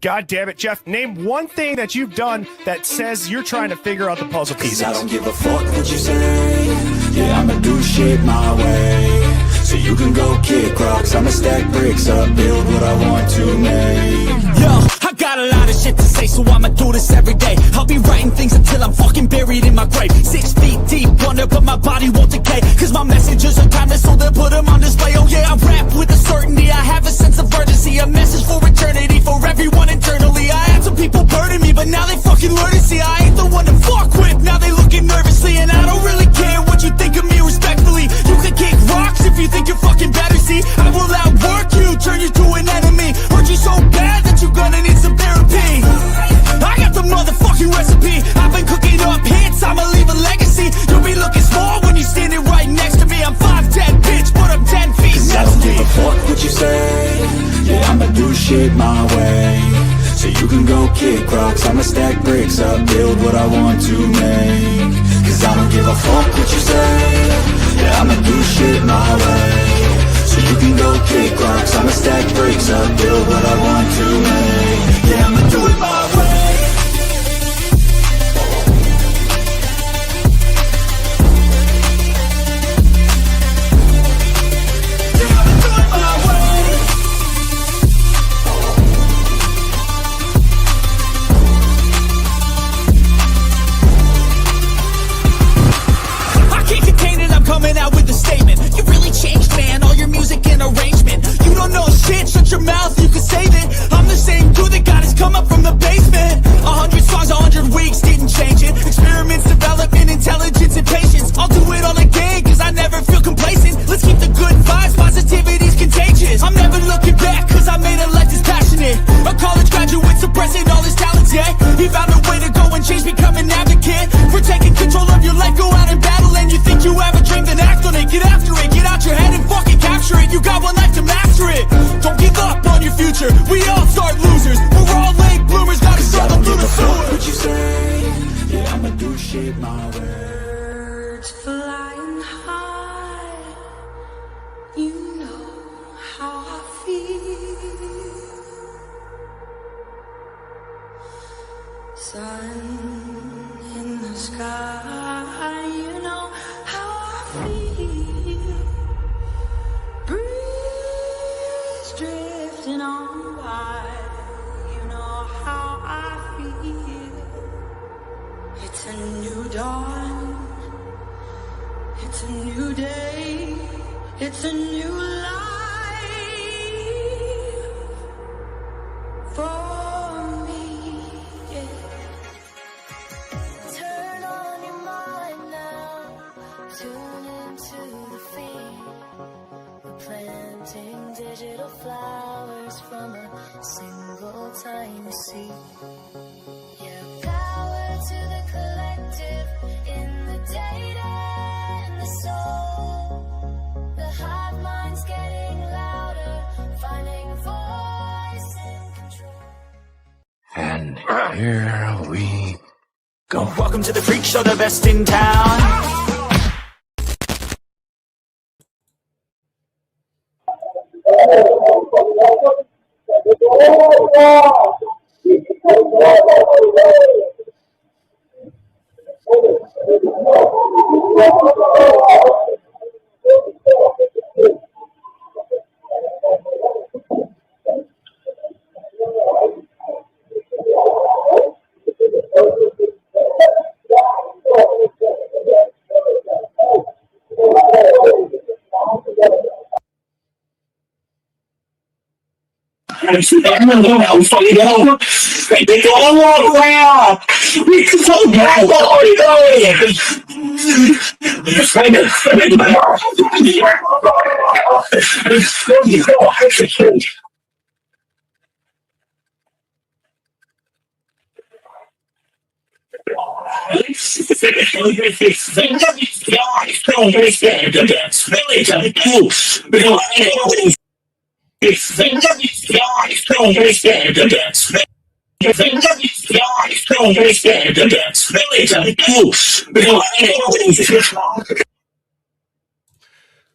God damn it, Jeff. Name one thing that you've done that says you're trying to figure out the puzzle pieces. I don't give a fuck what you say. Yeah, I'ma do shit my way. So you can go kick rocks, I'ma stack bricks up, build what I want to make. Yo, I got a lot of shit to say, so I'ma do this every day. I'll be writing things until I'm fucking buried in my grave. 6 feet deep under, but my body won't decay. Cause my messages are timeless, so they'll put them on display. Oh yeah, I rap with a certainty, I have a sense of urgency. A message for eternity, for everyone internally. I had some people burning me, but now they fucking learn to see I ain't the one to fuck with, now they looking nervously. And I don't really care what you think of me respectfully. You can kick rocks if you think you're fucking better, see. I will outwork you, turn you to an enemy. Hurt you so bad that you're gonna need some therapy. I got the motherfucking recipe. I've been cooking up hits, I'ma leave a legacy. You'll be looking small when you're standing right next to me. I'm 5'10", bitch, but I'm 10 feet next to me. I don't give a fuck what you say. Yeah, I'ma do shit my way. So you can go kick rocks, I'ma stack bricks up, build what I want to make. Cause I don't give a fuck what you say. Yeah, I'ma do shit my way. So you can go kick rocks, I'ma stack bricks up, build what I want to make. Yeah, I'ma do it my way. Coming out with a statement. You really changed, man, all your music and arrangement. You don't know shit, shut your mouth, you can save it. I'm the same dude that got his come up from the basement. 100 songs, 100 weeks, didn't change it. Experiments, development, intelligence, and patience. I'll do it all again, cause I never feel complacent. Let's keep the good vibes, positivity's contagious. I'm never looking back, cause I made a life that's passionate. A college graduate suppressing all his talents, yeah. He found a way to go and change, become an advocate. For taking control of your life, go out and battle. And you think you have a dream, then act on it. Get after it, get out your head and fucking capture it. You got one life to master it. Don't give up on your future, we all start losers. We're all late bloomers, gotta struggle through the sewer. What you say? Yeah, I'ma do shit my way. Birds flying high, you know how I feel. Sun in the sky, you know how I feel. Breeze drifting on by, you know how I feel. It's a new dawn, it's a new day, it's a new life for me, yeah. Turn on your mind now, tune into the feed. We're planting digital flowers from a single tiny seed. Yeah, power to the collective in the data and the soul. The hive mind's getting louder, finding voice and control. And here we go. Welcome to the freak show, the best in town. They all walk around. We can so bad what are you doing?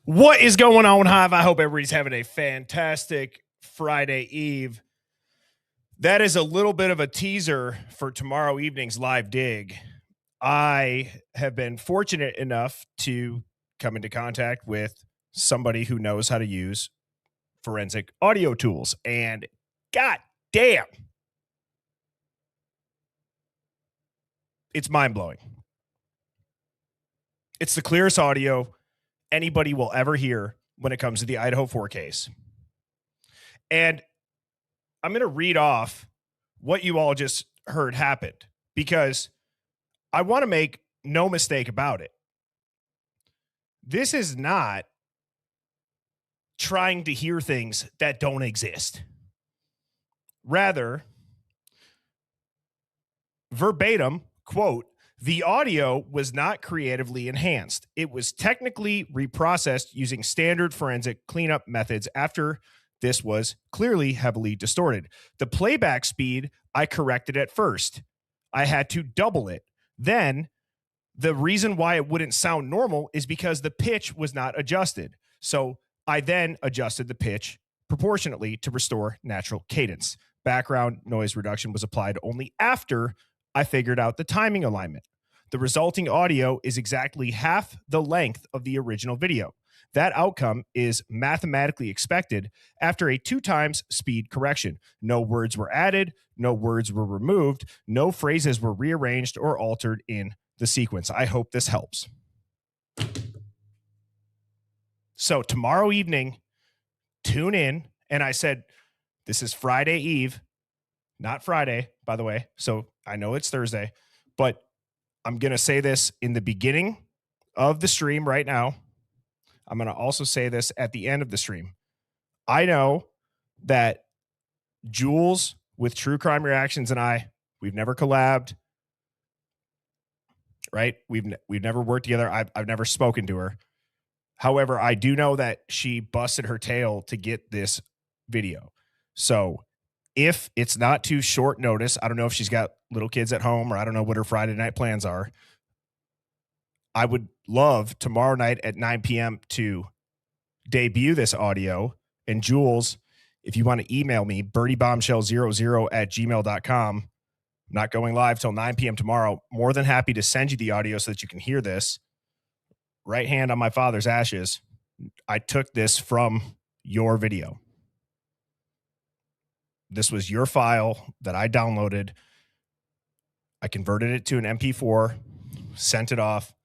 What is going on, Hive? I hope everybody's having a fantastic Friday Eve. That is a little bit of a teaser for tomorrow evening's live dig. I have been fortunate enough to come into contact with somebody who knows how to use forensic audio tools. And god damn, it's mind-blowing. It's the clearest audio anybody will ever hear when it comes to the Idaho 4 case. And I'm going to read off what you all just heard happened because I want to make no mistake about it. This is not trying to hear things that don't exist. Rather, verbatim, quote, the audio was not creatively enhanced. It was technically reprocessed using standard forensic cleanup methods after this was clearly heavily distorted. The playback speed I corrected at first. I had to double it. Then the reason why it wouldn't sound normal is because the pitch was not adjusted. So I then adjusted the pitch proportionately to restore natural cadence. Background noise reduction was applied only after I figured out the timing alignment. The resulting audio is exactly half the length of the original video. That outcome is mathematically expected after a 2 times speed correction. No words were added, no words were removed, no phrases were rearranged or altered in the sequence. I hope this helps. So tomorrow evening, tune in. And I said, this is Friday Eve, not Friday, by the way. So I know it's Thursday, but I'm going to say this in the beginning of the stream right now. I'm going to also say this at the end of the stream. I know that Jules with True Crime Reactions and we've never collabed, right? We've never worked together. I've never spoken to her. However, I do know that she busted her tail to get this video. So if it's not too short notice, I don't know if she's got little kids at home or I don't know what her Friday night plans are. I would love tomorrow night at 9 p.m. to debut this audio. And Jules, if you want to email me, birdiebombshell00@gmail.com. I'm not going live till 9 p.m. tomorrow. More than happy to send you the audio so that you can hear this. Right hand on my father's ashes. I took this from your video. This was your file that I downloaded. I converted it to an MP4, sent it off.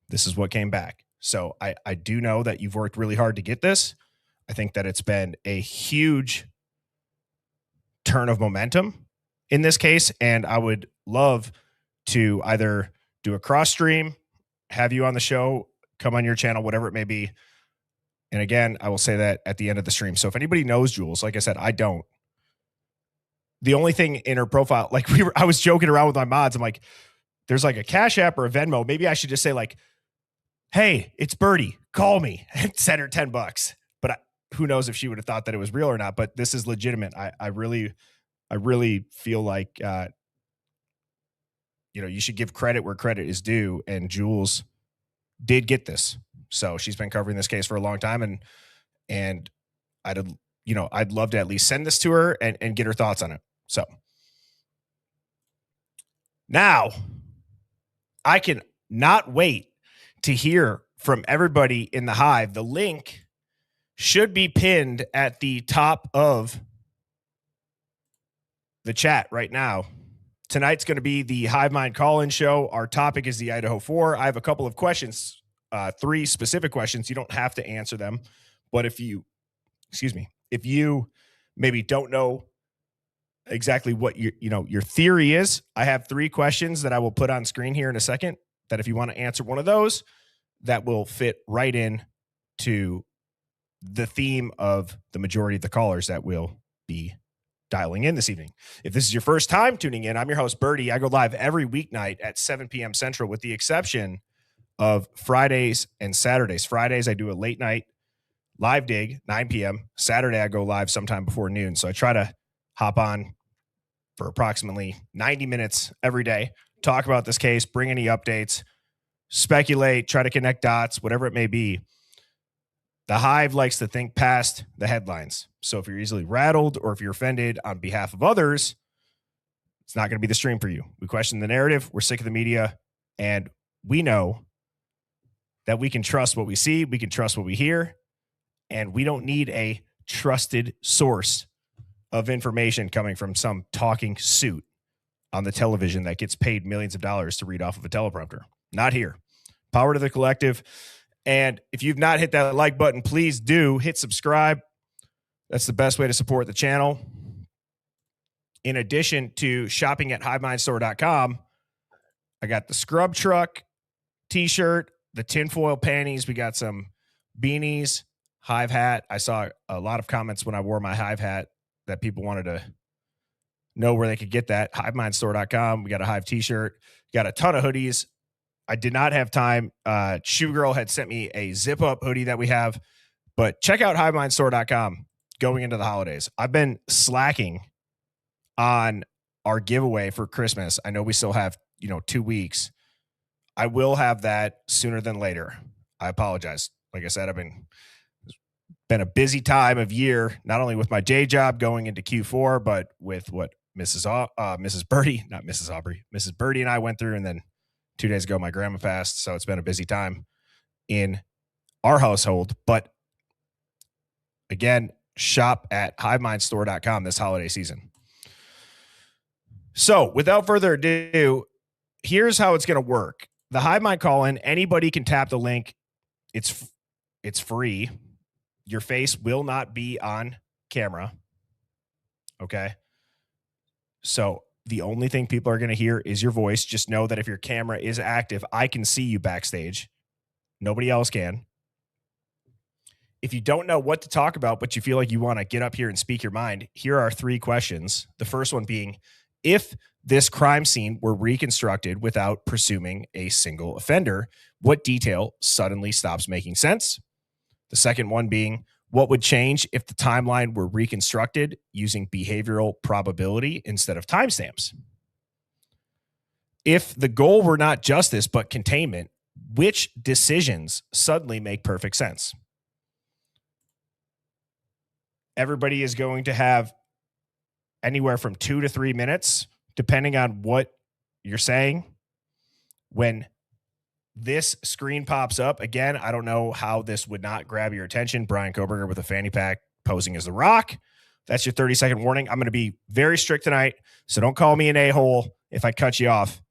This is what came back. So I do know that you've worked really hard to get this. I think that it's been a huge turn of momentum in this case. And I would love to either do a cross stream, have you on the show, come on your channel, whatever it may be. And again, I will say that at the end of the stream. So if anybody knows Jules, like I said, I don't. The only thing in her profile, like I was joking around with my mods. I'm like, there's like a Cash App or a Venmo. Maybe I should just say like, hey, it's Birdie, call me and send her $10. But who knows if she would have thought that it was real or not, but this is legitimate. I really feel like, you should give credit where credit is due. And Jules did get this. So she's been covering this case for a long time. And I'd love to at least send this to her and get her thoughts on it. So now I can not wait to hear from everybody in the Hive. The link should be pinned at the top of the chat right now. Tonight's going to be the Hive Mind call-in show. Our topic is the Idaho 4. I have a couple of questions, 3 specific questions. You don't have to answer them, but if you maybe don't know exactly what your theory is, I have 3 questions that I will put on screen here in a second, that if you want to answer one of those, that will fit right in to the theme of the majority of the callers that will be dialing in this evening. If this is your first time tuning in, I'm your host, Birdie. I go live every weeknight at 7 p.m. Central, with the exception of Fridays and Saturdays. Fridays, I do a late night live dig, 9 p.m. Saturday, I go live sometime before noon. So I try to hop on for approximately 90 minutes every day, talk about this case, bring any updates, speculate, try to connect dots, whatever it may be. The Hive likes to think past the headlines. So if you're easily rattled or if you're offended on behalf of others, it's not going to be the stream for you. We question the narrative. We're sick of the media. And we know that we can trust what we see. We can trust what we hear. And we don't need a trusted source of information coming from some talking suit on the television that gets paid millions of dollars to read off of a teleprompter. Not here. Power to the collective. And if you've not hit that like button, please do hit subscribe. That's the best way to support the channel. In addition to shopping at hivemindstore.com, I got the scrub truck t-shirt, the tinfoil panties. We got some beanies, Hive hat. I saw a lot of comments when I wore my Hive hat that people wanted to know where they could get that. Hivemindstore.com. We got a Hive t-shirt. Got a ton of hoodies. I did not have time. Shoe Girl had sent me a zip-up hoodie that we have. But check out hivemindstore.com going into the holidays. I've been slacking on our giveaway for Christmas. I know we still have, 2 weeks. I will have that sooner than later. I apologize. Like I said, I've been a busy time of year, not only with my day job going into Q4, but with what Mrs. Birdie, not Mrs. Aubrey, Mrs. Birdie and I went through. And then 2 days ago, my grandma passed. So it's been a busy time in our household. But again, shop at hivemindstore.com this holiday season. So without further ado, here's how it's going to work. The Hive Mind call-in, anybody can tap the link. It's free. Your face will not be on camera. Okay. So the only thing people are going to hear is your voice. Just know that if your camera is active, I can see you backstage. Nobody else can. If you don't know what to talk about, but you feel like you want to get up here and speak your mind, here are 3 questions. The first one being, if this crime scene were reconstructed without presuming a single offender, what detail suddenly stops making sense? The second one being, what would change if the timeline were reconstructed using behavioral probability instead of timestamps? If the goal were not justice but containment, which decisions suddenly make perfect sense? Everybody is going to have anywhere from 2 to 3 minutes, depending on what you're saying. When this screen pops up, again, I don't know how this would not grab your attention. Bryan Kohberger with a fanny pack posing as The Rock. That's your 30-second warning. I'm going to be very strict tonight, so don't call me an a-hole if I cut you off.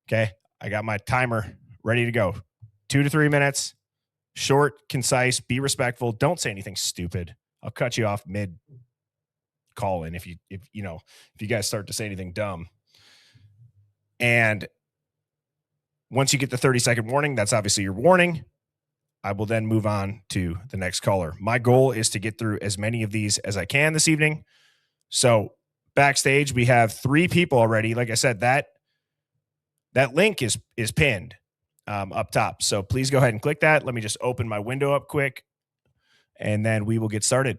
Okay? I got my timer ready to go. 2 to 3 minutes. Short, concise, be respectful. Don't say anything stupid. I'll cut you off mid call in if you guys start to say anything dumb. And once you get the 30-second warning, that's obviously your warning. I will then move on to the next caller. My goal is to get through as many of these as I can this evening. So backstage, we have 3 people already. Like I said, that link is pinned up top. So please go ahead and click that. Let me just open my window up quick, and then we will get started.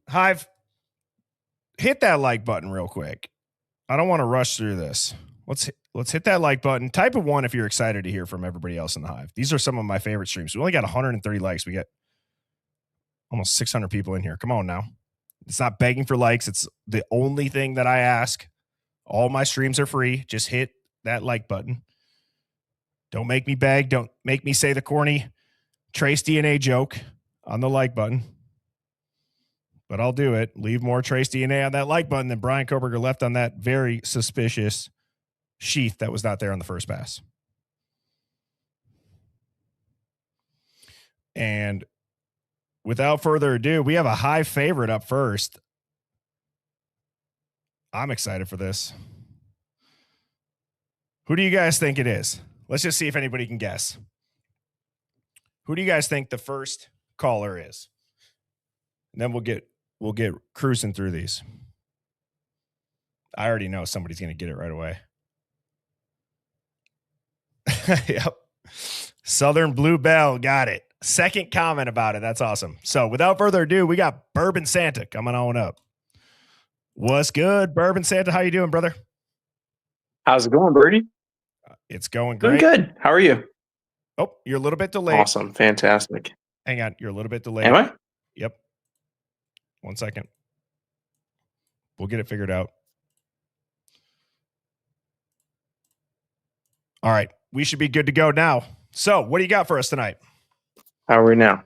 Hive, hit that like button real quick. I don't want to rush through this. Let's hit that like button. Type a 1 if you're excited to hear from everybody else in the Hive. These are some of my favorite streams. We only got 130 likes. We got almost 600 people in here. Come on now. It's not begging for likes. It's the only thing that I ask. All my streams are free. Just hit that like button. Don't make me beg. Don't make me say the corny Trace DNA joke on the like button. But I'll do it. Leave more Trace DNA on that like button than Bryan Kohberger left on that very suspicious sheath that was not there on the first pass. And without further ado, we have a Hive favorite up first. I'm excited for this. Who do you guys think it is? Let's just see if anybody can guess. Who do you guys think the first caller is? And then we'll get cruising through these. I already know somebody's going to get it right away. Yep. Southern Blue Bell got it. second comment about it. That's awesome. So without further ado, we got Bourbon Santa coming on up. What's good, Bourbon Santa? How you doing, brother? How's it going, Birdie? It's going Doing great. good. How are you? Oh, you're a little bit delayed. Awesome. Fantastic. Hang on. You're a little bit delayed. Am I? Yep. 1 second. We'll get it figured out. All right. We should be good to go now. So what do you got for us tonight? How are we now?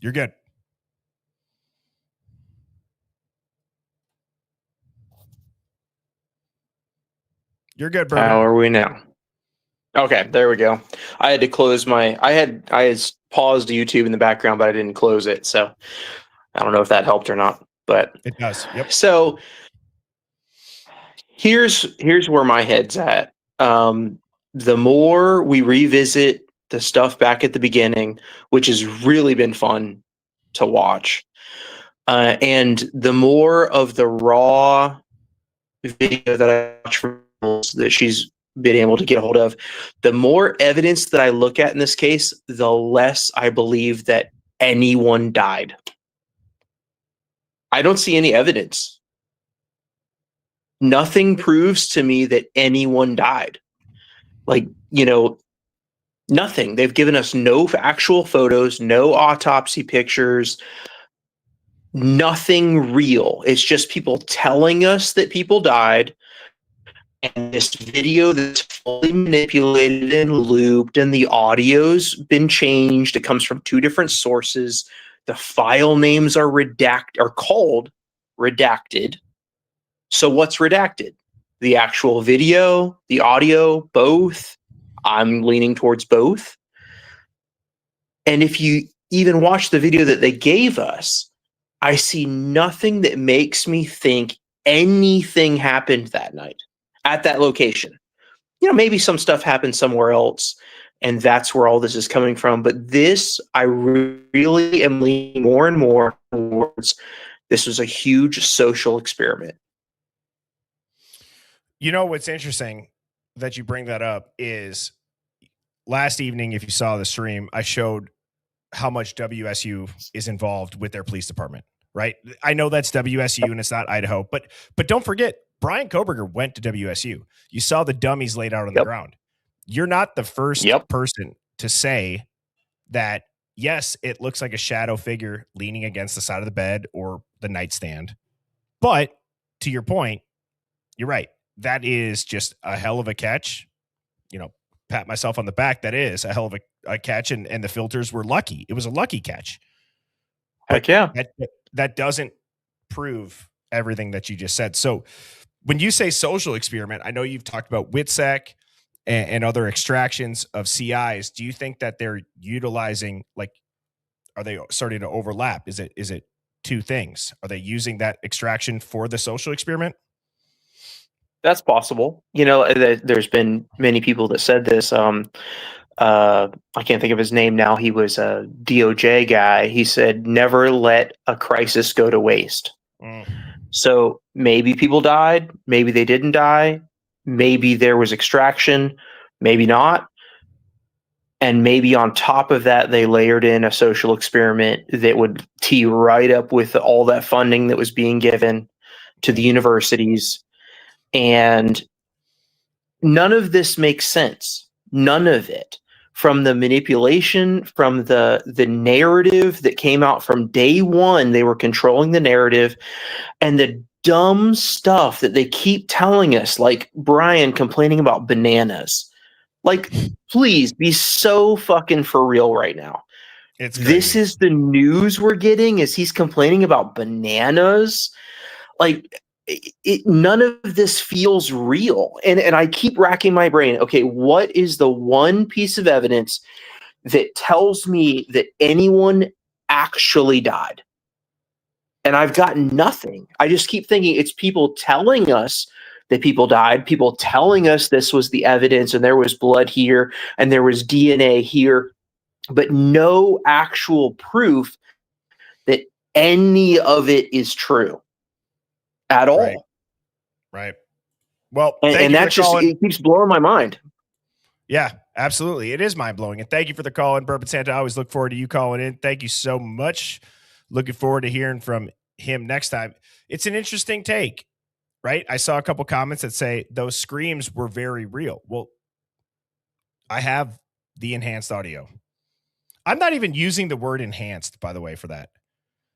You're good. You're good, Bourbon. How are we now? Okay, there we go. I had to close I had paused YouTube in the background, but I didn't close it. So I don't know if that helped or not, but it does. Yep. So here's where my head's at. The more we revisit the stuff back at the beginning, which has really been fun to watch, and the more of the raw video that I watch from that she's been able to get a hold of, the more evidence that I look at in this case, the less I believe that anyone died. I don't see any evidence. Nothing proves to me that anyone died. Nothing. They've given us no actual photos, no autopsy pictures, nothing real. It's just people telling us that people died. And this video that's fully manipulated and looped, and the audio's been changed. It comes from 2 different sources. The file names are called redacted. So what's redacted? The actual video, the audio, both? I'm leaning towards both. And if you even watch the video that they gave us, I see nothing that makes me think anything happened that night at that location. Maybe some stuff happened somewhere else, and that's where all this is coming from. But this, I really am leaning more and more towards this was a huge social experiment. What's interesting that you bring that up is last evening, if you saw the stream, I showed how much WSU is involved with their police department, right? I know that's WSU and it's not Idaho, but don't forget, Bryan Kohberger went to WSU. You saw the dummies laid out on the ground. You're not the first person to say that, yes, it looks like a shadow figure leaning against the side of the bed or the nightstand. But to your point, you're right. That is just a hell of a catch. Pat myself on the back. That is a hell of a catch. And the filters were lucky. It was a lucky catch. Heck yeah. That doesn't prove everything that you just said. So when you say social experiment, I know you've talked about WITSEC and other extractions of CIs. Do you think that they're utilizing, are they starting to overlap? Is it 2 things? Are they using that extraction for the social experiment? That's possible. There's been many people that said this. I can't think of his name now. He was a DOJ guy. He said, never let a crisis go to waste. So maybe people died. Maybe they didn't die. Maybe there was extraction. Maybe not. And maybe on top of that, they layered in a social experiment that would tee right up with all that funding that was being given to the universities. And none of this makes sense. None of it. From the manipulation, from the narrative that came out from day one, they were controlling the narrative, and the dumb stuff that they keep telling us, like Bryan complaining about bananas. Please be so fucking for real right now. This is the news we're getting, is he's complaining about bananas. None of this feels real. And I keep racking my brain. Okay, what is the one piece of evidence that tells me that anyone actually died? And I've got nothing. I just keep thinking it's people telling us that people died, people telling us this was the evidence and there was blood here and there was DNA here, but no actual proof that any of it is true. At all. Right. Well, and that just, it keeps blowing my mind. Yeah, absolutely. It is mind-blowing. And thank you for the call in, Bourbon Santa. I always look forward to you calling in. Thank you so much. Looking forward to hearing from him next time. It's an interesting take, right? I saw a couple comments that say those screams were very real. Well, I have the enhanced audio. I'm not even using the word enhanced, by the way, for that.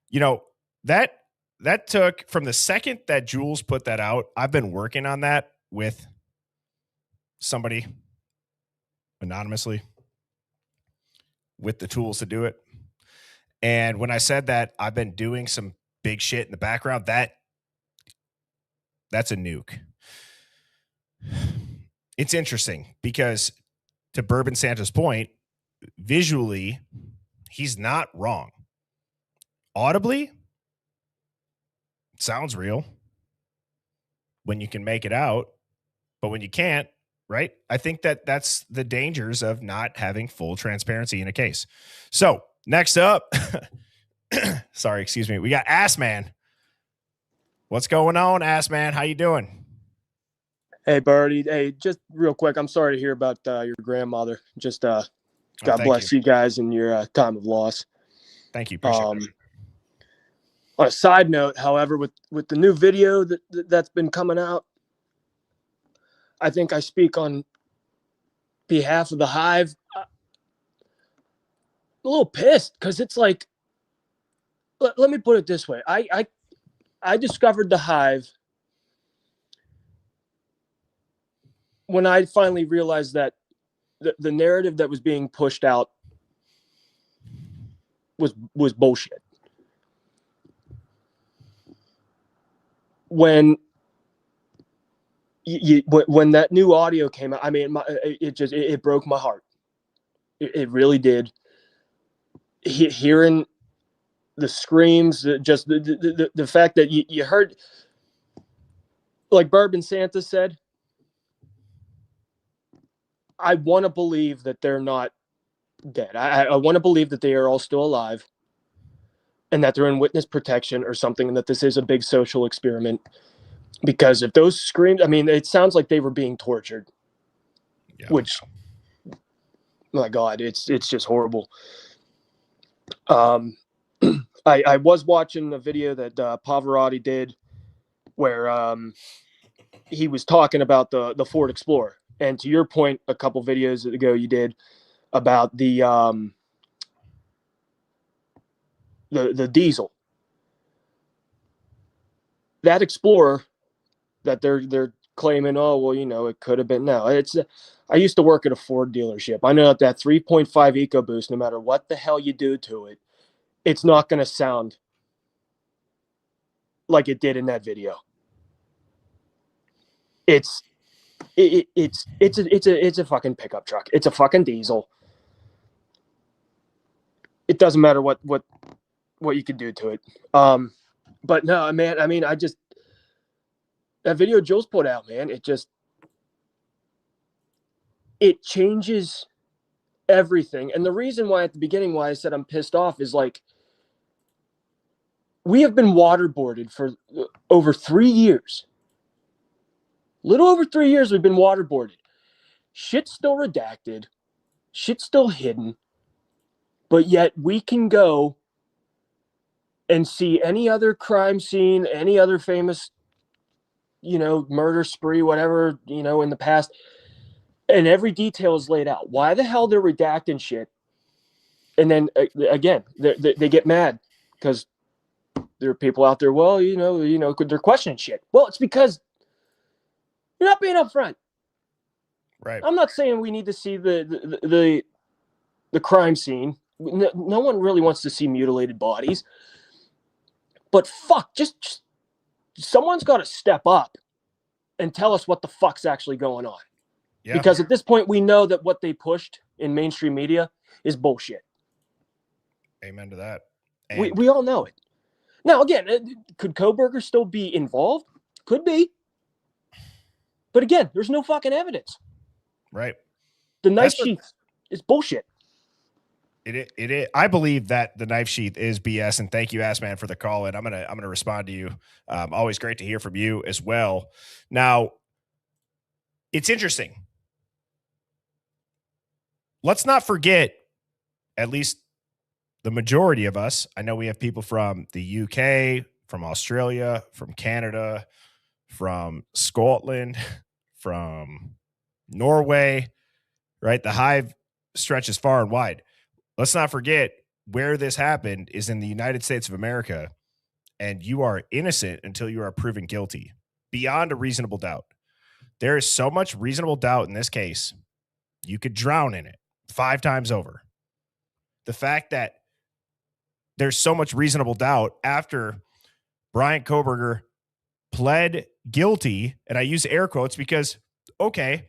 You know, that took from the second that Jules put that out. I've been working on that with somebody anonymously with the tools to do it. And when I said that, I've been doing some big shit in the background. That's a nuke. It's interesting because, to Bourbon Santa's point, visually, he's not wrong. Audibly, it sounds real when you can make it out, but when you can't, right? I think that's the dangers of not having full transparency in a case. So next up, sorry, excuse me. We got Ass Man. What's going on, Ass Man? How you doing? Hey, Birdie. Hey, just real quick, I'm sorry to hear about your grandmother. Just God bless you guys in your time of loss. Thank you. Appreciate it. On a side note, however, with the new video that's been coming out, I think I speak on behalf of the Hive. I'm a little pissed because it's like, let me put it this way. I discovered the Hive when I finally realized that the narrative that was being pushed out was bullshit. When when that new audio came out, I mean, it broke my heart. It really did. Hearing the screams, just the fact that you heard, like Bourbon Santa said, I want to believe that they're not dead. I want to believe that they are all still alive and that they're in witness protection or something, and that this is a big social experiment. Because if those screams, I mean, it sounds like they were being tortured, which, my God, it's just horrible. I was watching a video that Pavarotti did where he was talking about the Ford Explorer. And to your point, a couple videos ago you did about the diesel. That Explorer that they're claiming, oh, well, you know, it could have been. No, I used to work at a Ford dealership. I know that 3.5 EcoBoost, no matter what the hell you do to it, it's not going to sound like it did in that video. It's a fucking pickup truck. It's a fucking diesel. It doesn't matter what you can do to it. But no, man, I mean, that video Jules put out, man, it changes everything. And the reason why at the beginning why I said I'm pissed off is, like, we have been waterboarded for over 3 years. Little over 3 years we've been waterboarded. Shit's still redacted. Shit's still hidden. But yet we can go and see any other crime scene, any other famous, you know, murder spree, whatever, you know, in the past. And every detail is laid out. Why the hell they're redacting shit? And then, again, they get mad because there are people out there, well, you know, they're questioning shit. Well, it's because you're not being upfront. Right. I'm not saying we need to see the crime scene. No one really wants to see mutilated bodies. But fuck, just someone's got to step up and tell us what the fuck's actually going on. Yeah. Because at this point, we know that what they pushed in mainstream media is bullshit. Amen to that. We all know it. Now, again, could Kohberger still be involved? Could be. But again, there's no fucking evidence. Right. The knife sheath is bullshit. It I believe that the knife sheath is BS, and thank you, Ass Man, for the call. And I'm gonna respond to you. Always great to hear from you as well. Now, it's interesting. let's not forget, at least the majority of us, I know we have people from the UK, from Australia, from Canada, from Scotland, from Norway, right? The Hive stretches far and wide. Let's not forget where this happened is in the United States of America, and you are innocent until you are proven guilty beyond a reasonable doubt. There is so much reasonable doubt in this case, you could drown in it 5 times over. The fact that there's so much reasonable doubt after Bryan Kohberger pled guilty, and I use air quotes because, okay,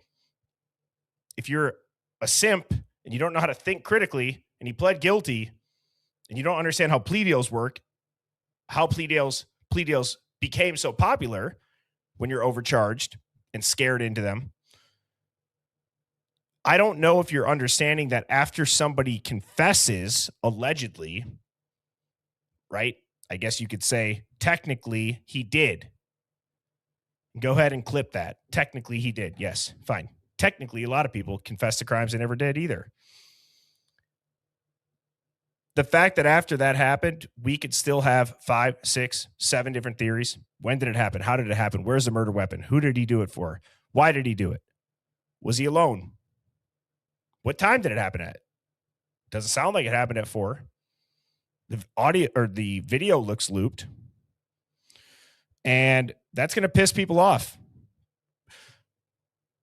if you're a simp and you don't know how to think critically and he pled guilty and you don't understand how plea deals work, how plea deals became so popular when you're overcharged and scared into them. I don't know if you're understanding that after somebody confesses, allegedly, right? I guess you could say technically he did. Go ahead and clip that. Technically he did. Yes, fine. Technically, a lot of people confess to crimes they never did either. The fact that after that happened, we could still have 5, 6, 7 different theories. When did it happen? How did it happen? Where's the murder weapon? Who did he do it for? Why did he do it? Was he alone? What time did it happen at? Doesn't sound like it happened at 4. The audio or the video looks looped. And that's going to piss people off.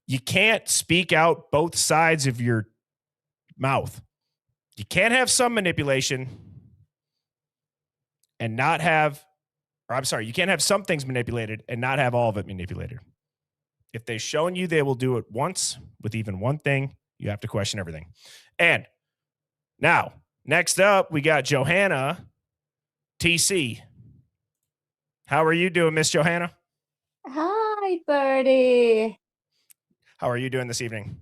You can't speak out both sides of your mouth. You can't have some manipulation and not have, or I'm sorry, you can't have some things manipulated and not have all of it manipulated. If they've shown you they will do it once with even one thing, you have to question everything. And now, next up, we got Johanna TC. How are you doing, Miss Johanna? Hi, Birdie. How are you doing this evening?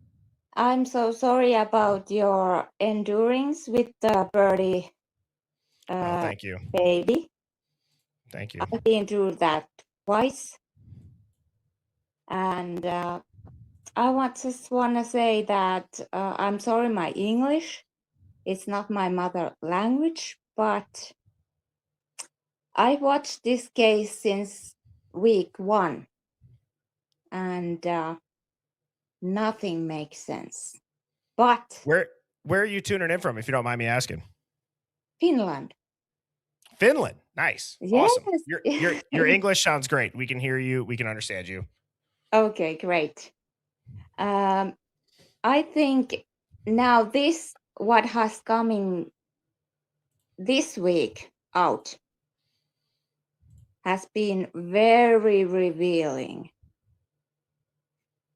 I'm so sorry about your endurance with the Birdie Thank you. baby. Thank you. I've been through that twice. And just want to say that I'm sorry, my English, it's not my mother language, but I watched this case since week 1. And nothing makes sense. But Where are you tuning in from, if you don't mind me asking? Finland. Finland. Nice. Yes. Awesome. Your English sounds great. We can hear you. We can understand you. Okay, great. I think now what has coming this week out has been very revealing.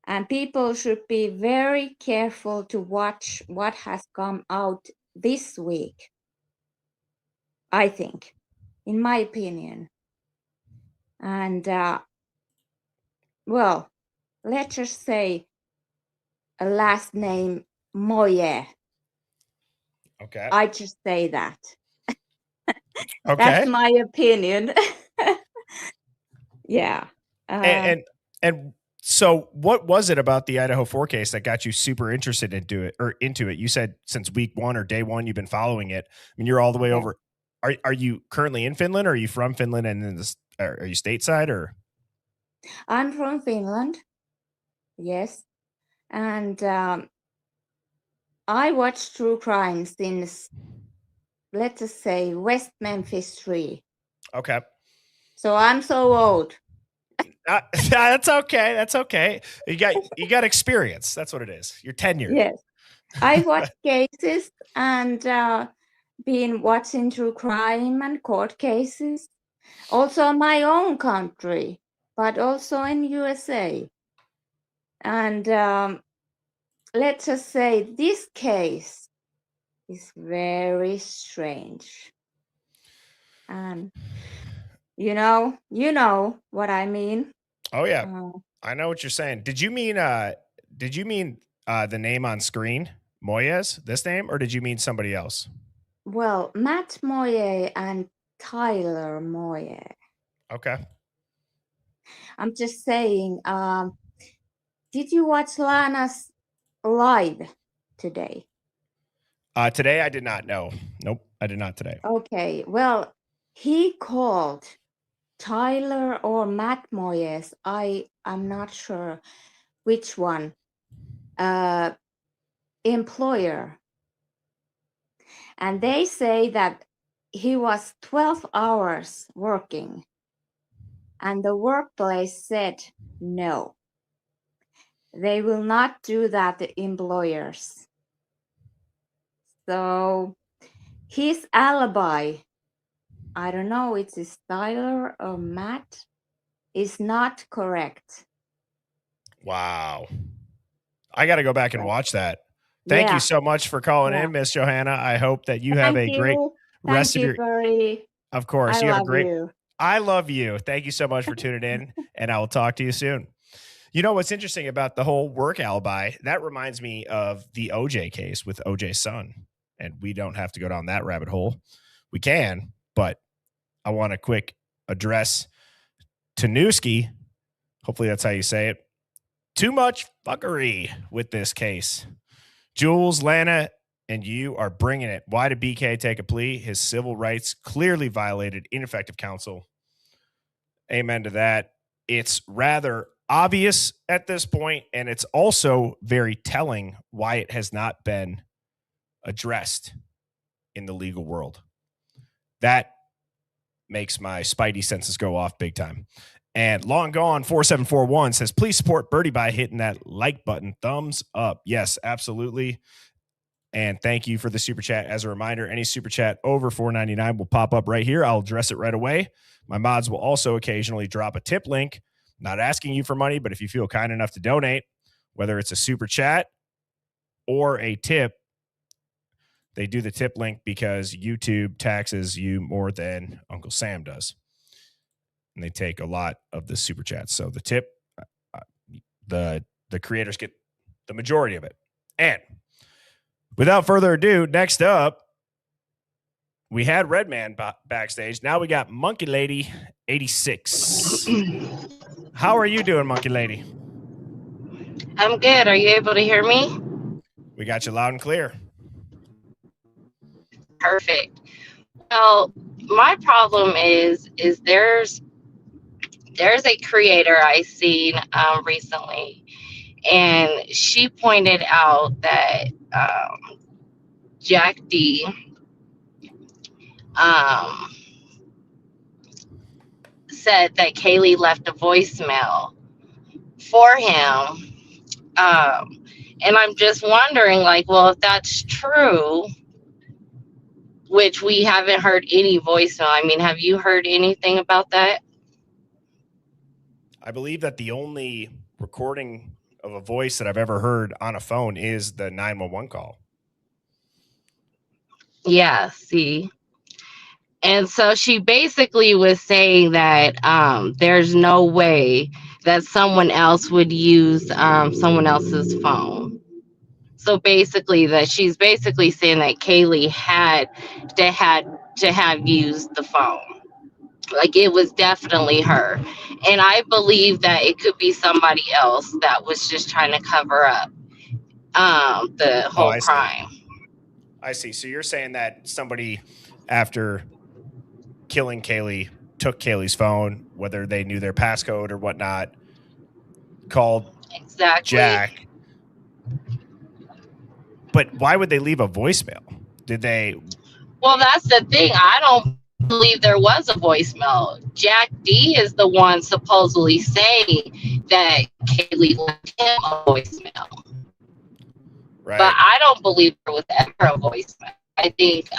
And people should be very careful to watch what has come out this week, I think, in my opinion. And, well, let's just say a last name, Moye. Okay. I just say that. Okay. That's my opinion. Yeah. And so what was it about the Idaho 4 case that got you super interested into it? You said since week 1 or day 1, you've been following it. I mean, you're all the way over. Are you currently in Finland, or are you from Finland and then are you stateside, or? I'm from Finland. Yes. And I watch true crime since, let's just say, West Memphis 3. Okay. So I'm so old. That's okay. That's okay. You got experience. That's what it is. You're tenured. Yes. I watch cases and been watching true crime and court cases. Also in my own country, but also in USA. And let's just say this case is very strange. And you know what I mean. Oh yeah, I know what you're saying. Did you mean the name on screen, Moyes, this name, or did you mean somebody else? Well, Matt Moye and Tyler Moye. Okay. I'm just saying, did you watch Lana's live today? Today I did not know. Nope, I did not today. Okay, well, he called Tyler or Matt Moyes, I'm not sure which one, employer. And they say that he was 12 hours working. And the workplace said no. They will not do that, the employers. So his alibi, I don't know, it's Tyler or Matt, is not correct. Wow. I got to go back and watch that. Thank you so much for calling in, Miss Johanna. I hope that you have a great rest of your. Barry. Of course, I you have a love great. you. I love you. Thank you so much for tuning in, and I will talk to you soon. You know what's interesting about the whole work alibi? That reminds me of the OJ case with OJ's son, and we don't have to go down that rabbit hole. We can, but I want a quick address to Newski. Hopefully that's how you say it. Too much fuckery with this case. Jules, Lana, and you are bringing it. Why did BK take a plea? His civil rights clearly violated, ineffective counsel. Amen to that. It's rather obvious at this point, and it's also very telling why it has not been addressed in the legal world. That makes my spidey senses go off big time. And Long Gone 4741 says, please support Birdie by hitting that like button. Thumbs up. Yes, absolutely. And thank you for the super chat. As a reminder, any super chat over $4.99 will pop up right here. I'll address it right away. My mods will also occasionally drop a tip link. Not asking you for money, but if you feel kind enough to donate, whether it's a super chat or a tip, they do the tip link because YouTube taxes you more than Uncle Sam does. And they take a lot of the super chats. So the tip, the creators get the majority of it. And without further ado, next up, we had Redman backstage. Now we got Monkey Lady 86. How are you doing, Monkey Lady? I'm good. Are you able to hear me? We got you loud and clear. Perfect. Well, my problem is there's a creator I seen recently, and she pointed out that Jack D said that Kaylee left a voicemail for him, and I'm just wondering, like, well, if that's true, which we haven't heard any voicemail. I mean, have you heard anything about that? I believe that the only recording of a voice that I've ever heard on a phone is the 911 call. Yeah, see. And so she basically was saying that there's no way that someone else would use someone else's phone. So basically that she's basically saying that Kaylee had to have used the phone. Like, it was definitely her. And I believe that it could be somebody else that was just trying to cover up the whole crime. I see. So you're saying that somebody, after killing Kaylee, took Kaylee's phone, whether they knew their passcode or whatnot, called Jack. But why would they leave a voicemail? Did they? Well, that's the thing. I don't believe there was a voicemail. Jack D is the one supposedly saying that Kaylee left him a voicemail. Right. But I don't believe there was ever a voicemail. I think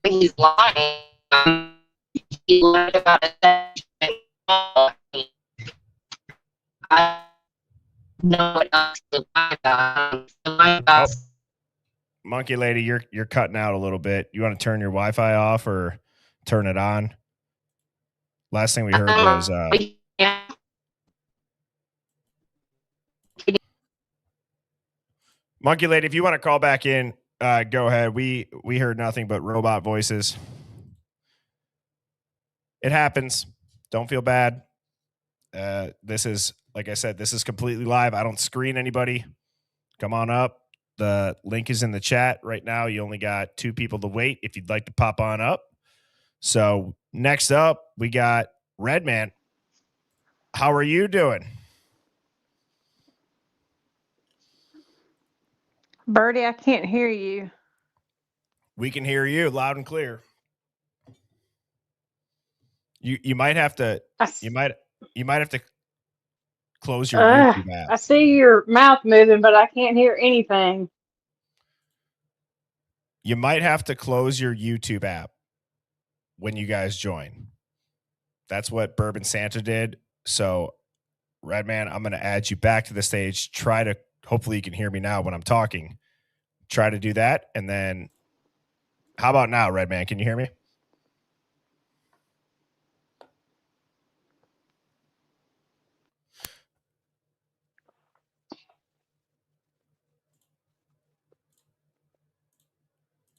he's lying. He learned about a session. I know what else to lie about. Monkey Lady, you're cutting out a little bit. You want to turn your Wi-Fi off or turn it on? Last thing we heard was Monkey Lady, if you want to call back in, go ahead. We heard nothing but robot voices. It happens. Don't feel bad. This is, like I said, this is completely live. I don't screen anybody. Come on up. The link is in the chat right now. You only got 2 people to wait if you'd like to pop on up. So next up, we got Redman. How are you doing? Birdie, I can't hear you. We can hear you loud and clear. You might have to you might have to close your YouTube app. I see your mouth moving, but I can't hear anything. You might have to close your YouTube app when you guys join. That's what Bourbon Santa did. So, Redman, I'm going to add you back to the stage. Hopefully you can hear me now when I'm talking. Try to do that. And then, how about now, Redman? Can you hear me?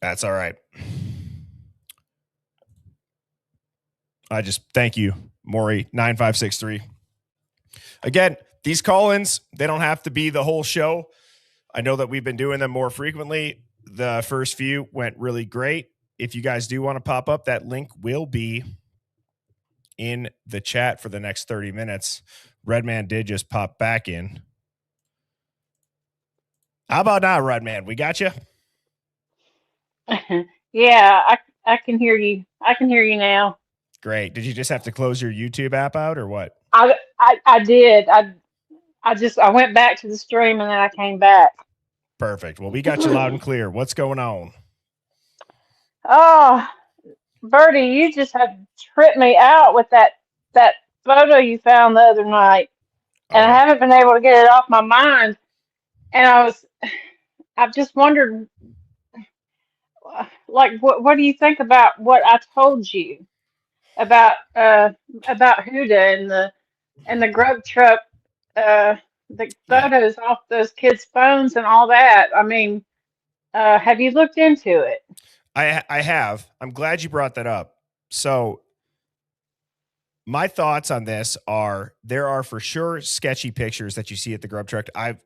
That's all right. I just thank you, Maury 9563. Again, these call-ins, they don't have to be the whole show. I know that we've been doing them more frequently. The first few went really great. If you guys do want to pop up, that link will be in the chat for the next 30 minutes. Redman did just pop back in. How about now, Redman? We got you? Yeah, I can hear you. I can hear you now. Great. Did you just have to close your YouTube app out or what? I did. I went back to the stream and then I came back. Perfect. Well, we got you loud and clear. What's going on? Oh, Birdie, you just have tripped me out with that photo you found the other night. And I haven't been able to get it off my mind. And I've just wondered, like, what do you think about what I told you about Huda and the grub truck, the photos off those kids' phones and all that? I mean, have you looked into it? I have. I'm glad you brought that up. So my thoughts on this are there are for sure sketchy pictures that you see at the grub truck. I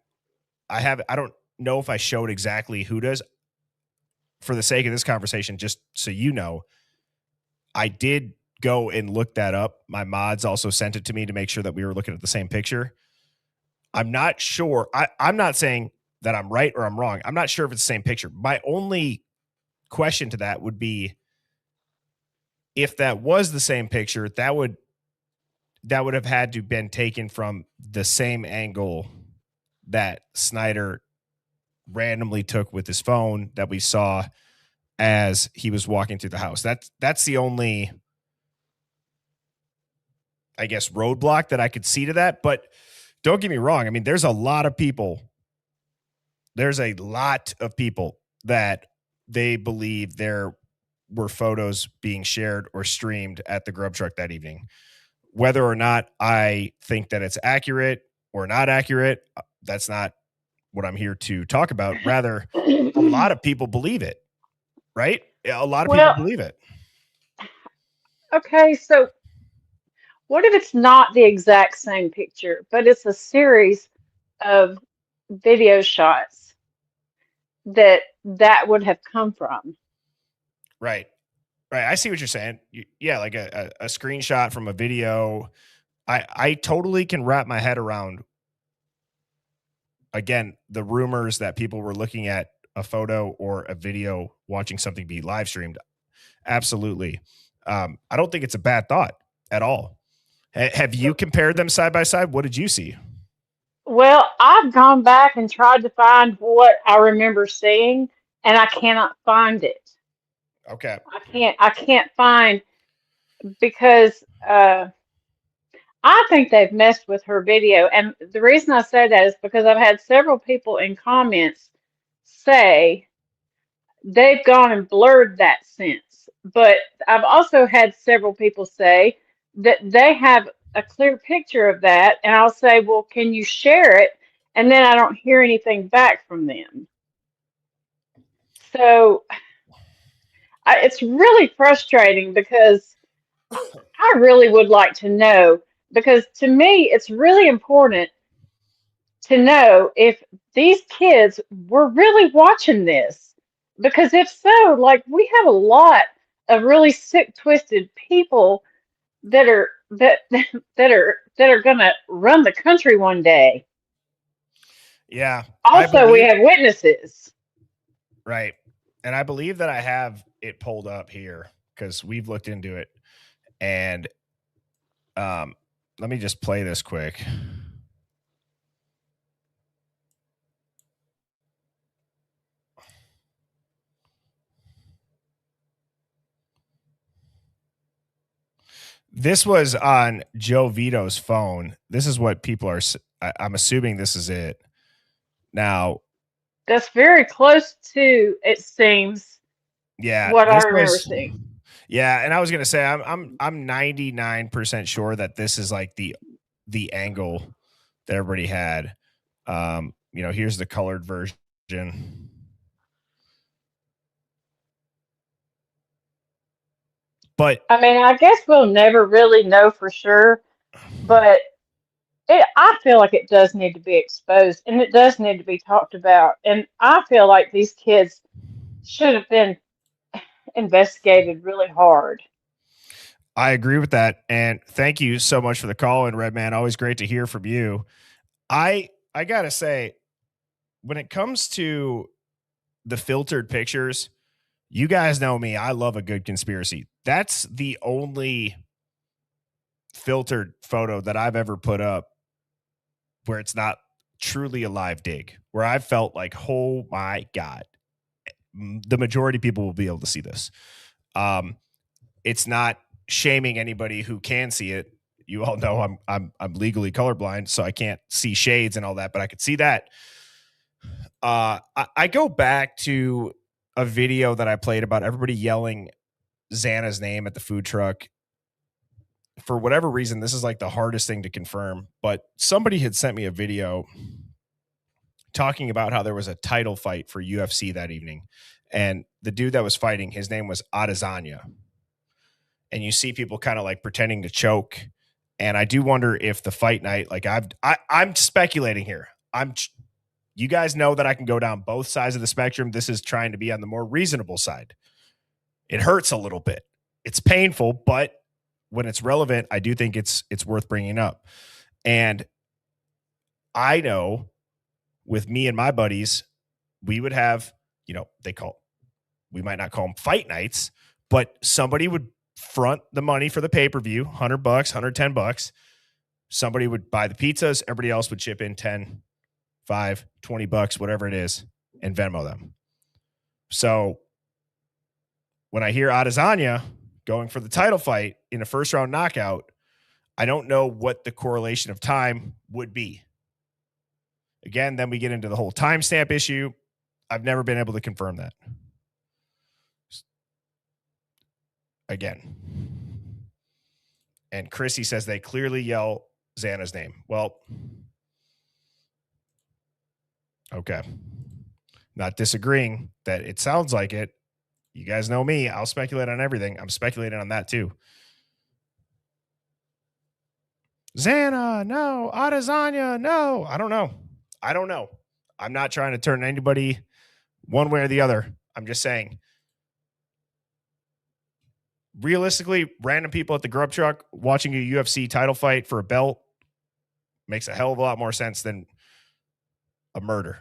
don't know if I showed exactly Huda's. For the sake of this conversation, just so you know, I did go and look that up. My mods also sent it to me to make sure that we were looking at the same picture. I'm not sure. I'm not saying that I'm right or I'm wrong. I'm not sure if it's the same picture. My only question to that would be, if that was the same picture, that would have had to been taken from the same angle that Snyder randomly took with his phone that we saw as he was walking through the house. That's the only, I guess, roadblock that I could see to that. But don't get me wrong. I mean, there's a lot of people that they believe there were photos being shared or streamed at the grub truck that evening. Whether or not I think that it's accurate or not accurate, that's not what I'm here to talk about. Rather, a lot of people believe it, right? A lot of people believe it. Okay, so what if it's not the exact same picture, but it's a series of video shots that would have come from? Right. I see what you're saying. Yeah, like a screenshot from a video. I totally can wrap my head around, again, the rumors that people were looking at a photo or a video, watching something be live streamed. Absolutely. I don't think it's a bad thought at all. Have you compared them side by side? What did you see? Well, I've gone back and tried to find what I remember seeing, and I cannot find it. Okay. I can't find, because I think they've messed with her video. And the reason I say that is because I've had several people in comments say they've gone and blurred that sense. But I've also had several people say that they have a clear picture of that. And I'll say, well, can you share it? And then I don't hear anything back from them. So it's really frustrating, because I really would like to know, because to me, it's really important to know if these kids were really watching this. Because if so, like we have a lot of really sick, twisted people that are that are gonna run the country one day. Yeah. Also, we have witnesses. Right. And I believe that I have it pulled up here because we've looked into it. And let me just play this quick. This was on Joe Vito's phone. This is what people are. I'm assuming this is it. Now, that's very close to, it seems. Yeah, what I remember seeing. Yeah, and I was gonna say I'm 99% sure that this is like the angle that everybody had. Here's the colored version. But I mean, I guess we'll never really know for sure, but I feel like it does need to be exposed and it does need to be talked about. And I feel like these kids should have been investigated really hard. I agree with that. And thank you so much for the call in, Redman. Always great to hear from you. I gotta say, when it comes to the filtered pictures, you guys know me. I love a good conspiracy. That's the only filtered photo that I've ever put up where it's not truly a live dig, where I felt like, oh my God, the majority of people will be able to see this. It's not shaming anybody who can see it. You all know I'm legally colorblind, so I can't see shades and all that, but I could see that. I go back to a video that I played about everybody yelling Xana's name at the food truck. For whatever reason, this is like the hardest thing to confirm, but somebody had sent me a video talking about how there was a title fight for UFC that evening. And the dude that was fighting, his name was Adesanya. And you see people kind of like pretending to choke. And I do wonder if the fight night, like I'm speculating here. You guys know that I can go down both sides of the spectrum. This is trying to be on the more reasonable side. It hurts a little bit. It's painful, but when it's relevant, I do think it's worth bringing up. And I know with me and my buddies, we would have, we might not call them fight nights, but somebody would front the money for the pay-per-view, $100, $110. Somebody would buy the pizzas. Everybody else would chip in 10, 5, $20, whatever it is, and Venmo them. So when I hear Adesanya going for the title fight in a first round knockout, I don't know what the correlation of time would be. Again, then we get into the whole timestamp issue. I've never been able to confirm that. Again. And Chrissy says they clearly yell Xana's name. Well, okay. Not disagreeing that it sounds like it. You guys know me. I'll speculate on everything. I'm speculating on that too. Xana, no. Adesanya, no. I don't know. I'm not trying to turn anybody one way or the other. I'm just saying, realistically, random people at the grub truck watching a UFC title fight for a belt makes a hell of a lot more sense than a murder.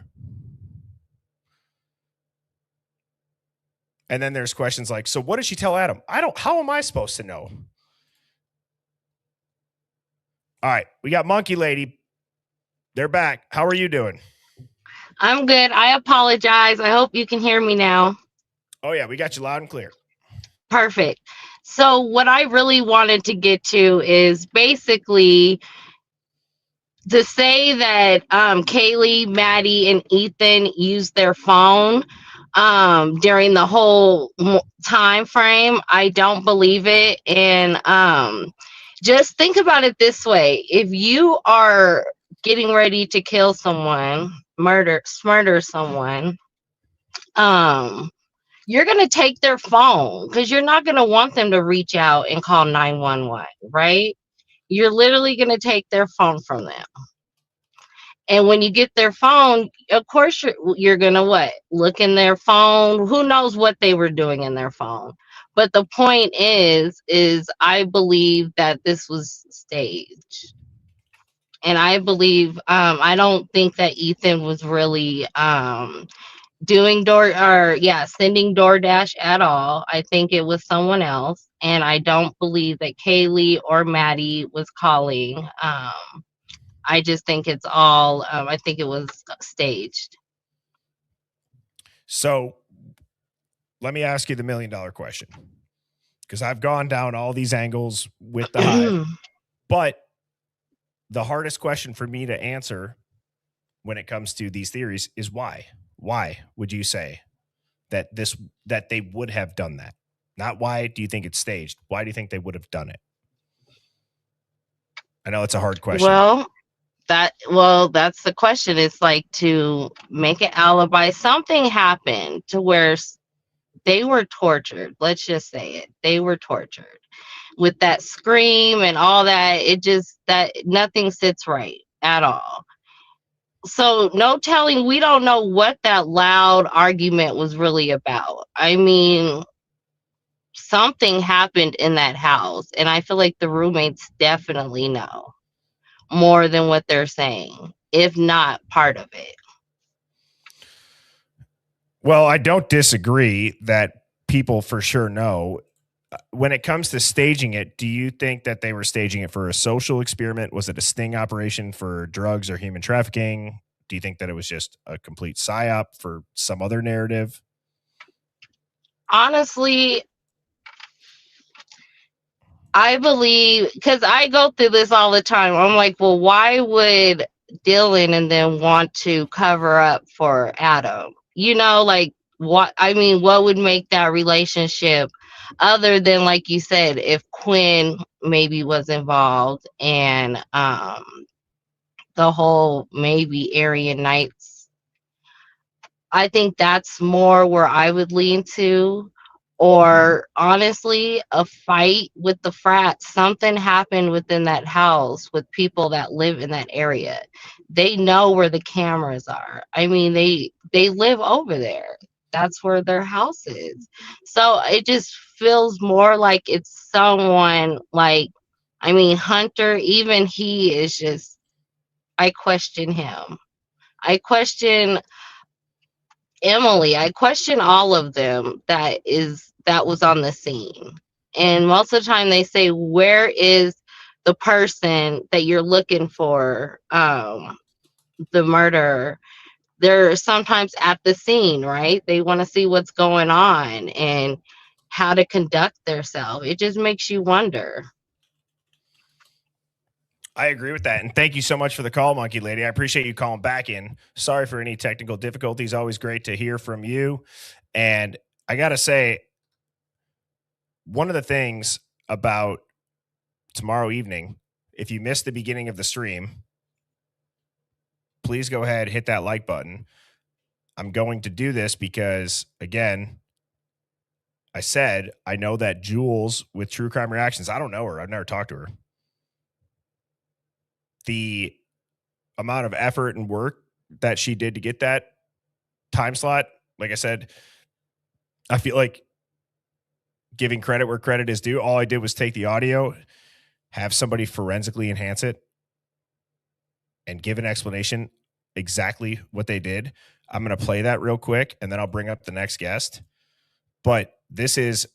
And then there's questions like, so what did she tell Adam? How am I supposed to know? All right. We got Monkey Lady. They're back. How are you doing? I'm good. I apologize. I hope you can hear me now. Oh yeah. We got you loud and clear. Perfect. So what I really wanted to get to is basically to say that Kaylee, Maddie, and Ethan used their phone during the whole time frame. I don't believe it. And just think about it this way. If you are getting ready to kill someone, murder someone, you're going to take their phone because you're not going to want them to reach out and call 911, right? You're literally going to take their phone from them. And when you get their phone, of course you're gonna what? Look in their phone. Who knows what they were doing in their phone? But the point is I believe that this was staged. And I believe I don't think that Ethan was really doing sending DoorDash at all. I think it was someone else. And I don't believe that Kaylee or Maddie was calling. I just think it's all, I think it was staged. So let me ask you the $1 million question, because I've gone down all these angles with the Hive, but the hardest question for me to answer when it comes to these theories is why? Why would you say that they would have done that? Not why do you think it's staged? Why do you think they would have done it? I know it's a hard question. Well, that's the question. It's like to make an alibi. Something happened to where they were tortured. Let's just say it. They were tortured with that scream and all that. That nothing sits right at all. So no telling, we don't know what that loud argument was really about. I mean, something happened in that house, and I feel like the roommates definitely know more than what they're saying, if not part of it. Well, I don't disagree that people for sure know. When it comes to staging it, do you think that they were staging it for a social experiment? Was it a sting operation for drugs or human trafficking? Do you think that it was just a complete psyop for some other narrative? Honestly, I believe, because I go through this all the time. I'm like, well, why would Dylan and then want to cover up for Adam? You know, like what would make that relationship other than, like you said, if Quinn maybe was involved and the whole maybe Aryan Nights. I think that's more where I would lean to. Or honestly, a fight with the frats. Something happened within that house with people that live in that area. They know where the cameras are. I mean, they live over there. That's where their house is. So it just feels more like it's someone like, I mean, Hunter, even he is just, I question him. I question Emily. I question all of them that was on the scene. And most of the time they say, where is the person that you're looking for, the murderer? They're sometimes at the scene, right? They want to see what's going on and how to conduct themselves. It just makes you wonder. I agree with that. And thank you so much for the call, Monkey Lady. I appreciate you calling back in. Sorry for any technical difficulties. Always great to hear from you. And I got to say, one of the things about tomorrow evening, if you missed the beginning of the stream, please go ahead, hit that like button. I'm going to do this because, again, I said, I know that Jules with True Crime Reactions, I don't know her. I've never talked to her. The amount of effort and work that she did to get that time slot, like I said, I feel like giving credit where credit is due. All I did was take the audio, have somebody forensically enhance it, and give an explanation exactly what they did. I'm going to play that real quick, and then I'll bring up the next guest. But this is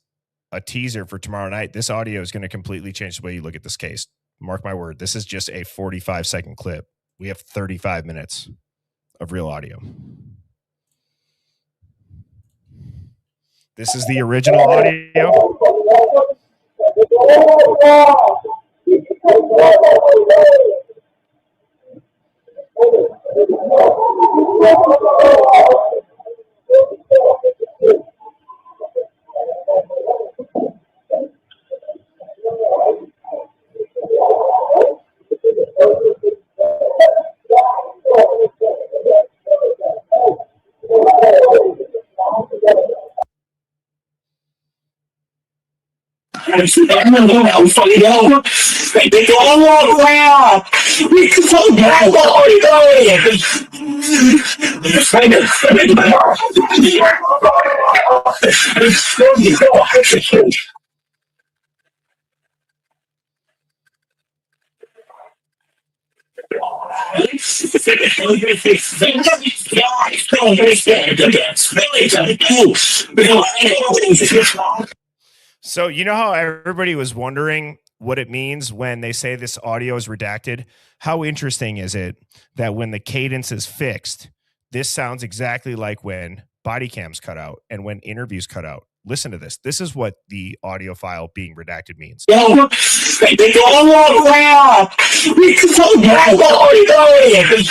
a teaser for tomorrow night. This audio is going to completely change the way you look at this case. Mark my word. This is just a 45-second clip. We have 35 minutes of real audio. This is the original audio. They all walk around. We can talk about what we're doing. So you know how everybody was wondering what it means when they say this audio is redacted? How interesting is it that when the cadence is fixed, this sounds exactly like when body cams cut out and when interviews cut out? Listen to this. This is what the audio file being redacted means. They all walk around. We can talk about what we're doing.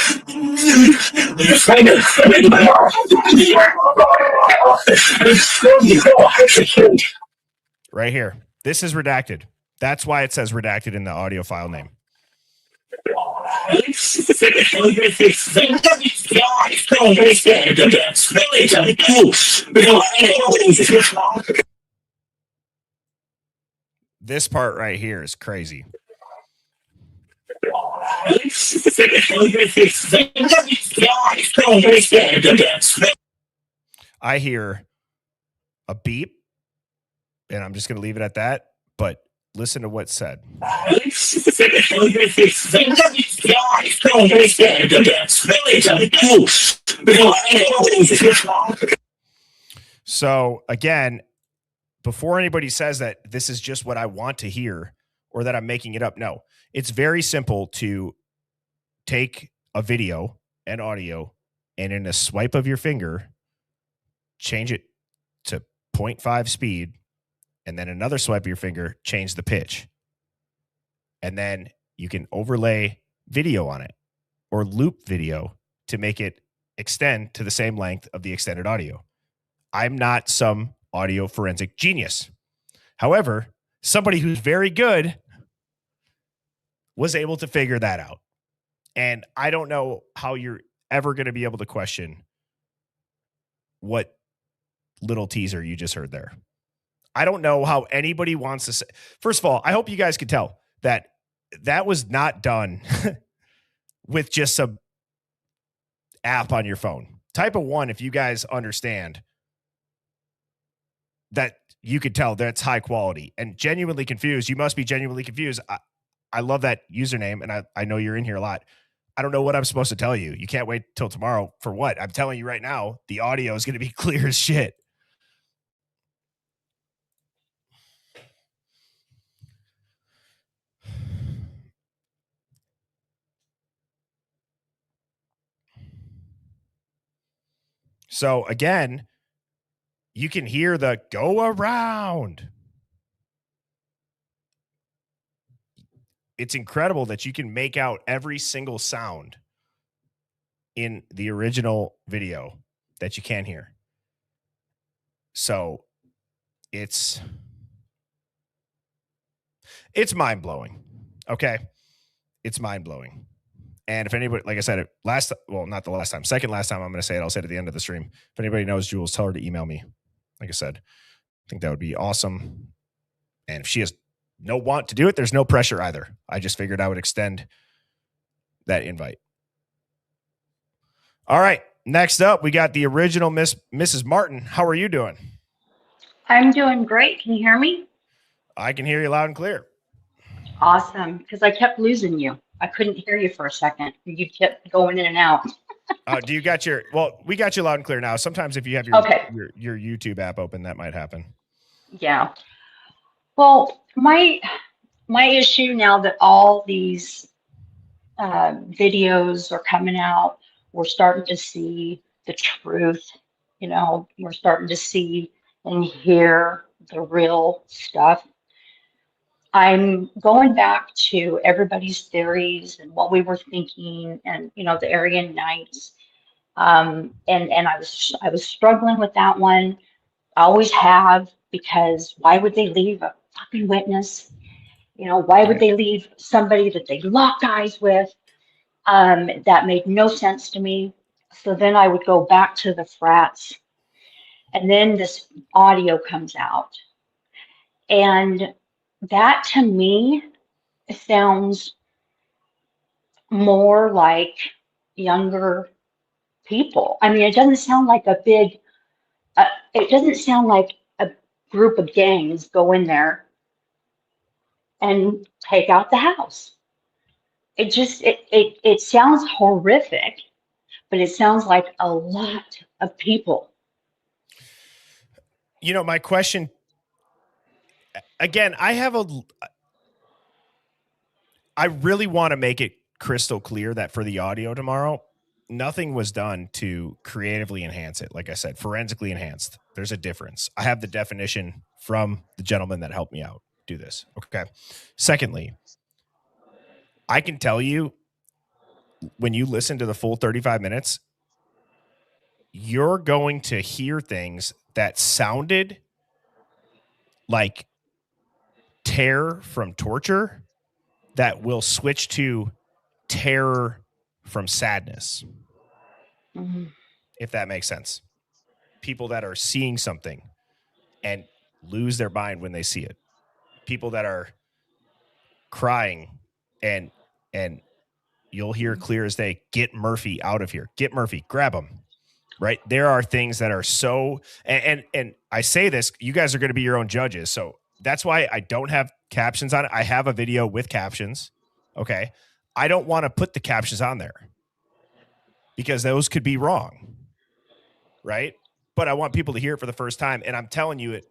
Right here. This is redacted. That's why it says redacted in the audio file name. This part right here is crazy. I hear a beep, and I'm just going to leave it at that, but listen to what's said. So again, before anybody says that this is just what I want to hear or that I'm making it up, no, it's very simple to take a video and audio and in a swipe of your finger, change it to 0.5 speed, and then another swipe of your finger, change the pitch. And then you can overlay video on it or loop video to make it extend to the same length of the extended audio. I'm not some audio forensic genius. However, somebody who's very good was able to figure that out. And I don't know how you're ever going to be able to question what little teaser you just heard there. I don't know how anybody wants to say. First of all, I hope you guys could tell that that was not done with just some app on your phone. Type of 1, if you guys understand that, you could tell that's high quality. And genuinely confused, you must be genuinely confused. I love that username, and I know you're in here a lot. I don't know what I'm supposed to tell you. You can't wait till tomorrow for what? I'm telling you right now, the audio is going to be clear as shit. So again, you can hear the go around. It's incredible that you can make out every single sound in the original video that you can hear. So it's mind-blowing. Okay? It's mind-blowing. And if anybody, like I said, not the last time, second last time I'm going to say it, I'll say it at the end of the stream. If anybody knows Jules, tell her to email me. Like I said, I think that would be awesome. And if she has no want to do it, there's no pressure either. I just figured I would extend that invite. All right. Next up, we got the original Mrs. Martin. How are you doing? I'm doing great. Can you hear me? I can hear you loud and clear. Awesome. Because I kept losing you. I couldn't hear you for a second. You kept going in and out. Do you got we got you loud and clear now. Sometimes if you have your YouTube app open, that might happen. Yeah. Well, my issue now that all these videos are coming out, we're starting to see the truth. You know, we're starting to see and hear the real stuff. I'm going back to everybody's theories and what we were thinking, and you know, the Aryan Nights. And I was struggling with that one. I always have, because why would they leave a fucking witness? You know, why would they leave somebody that they locked eyes with? That made no sense to me. So then I would go back to the frats, and then this audio comes out. And that to me sounds more like younger people. I mean, it doesn't sound like it doesn't sound like a group of gangs go in there and take out the house. It sounds horrific, but it sounds like a lot of people. You know, my question, again, I really want to make it crystal clear that for the audio tomorrow, nothing was done to creatively enhance it. Like I said, forensically enhanced. There's a difference. I have the definition from the gentleman that helped me out do this. Okay. Secondly, I can tell you when you listen to the full 35 minutes, you're going to hear things that sounded like terror from torture that will switch to terror from sadness. Mm-hmm. If that makes sense. People that are seeing something and lose their mind when they see it. People that are crying and you'll hear clear as day, get Murphy out of here. Get Murphy, grab him. Right? There are things that are so, and I say this, you guys are going to be your own judges. So that's why I don't have captions on it. I have a video with captions. Okay. I don't want to put the captions on there because those could be wrong. Right? But I want people to hear it for the first time. And I'm telling you, it,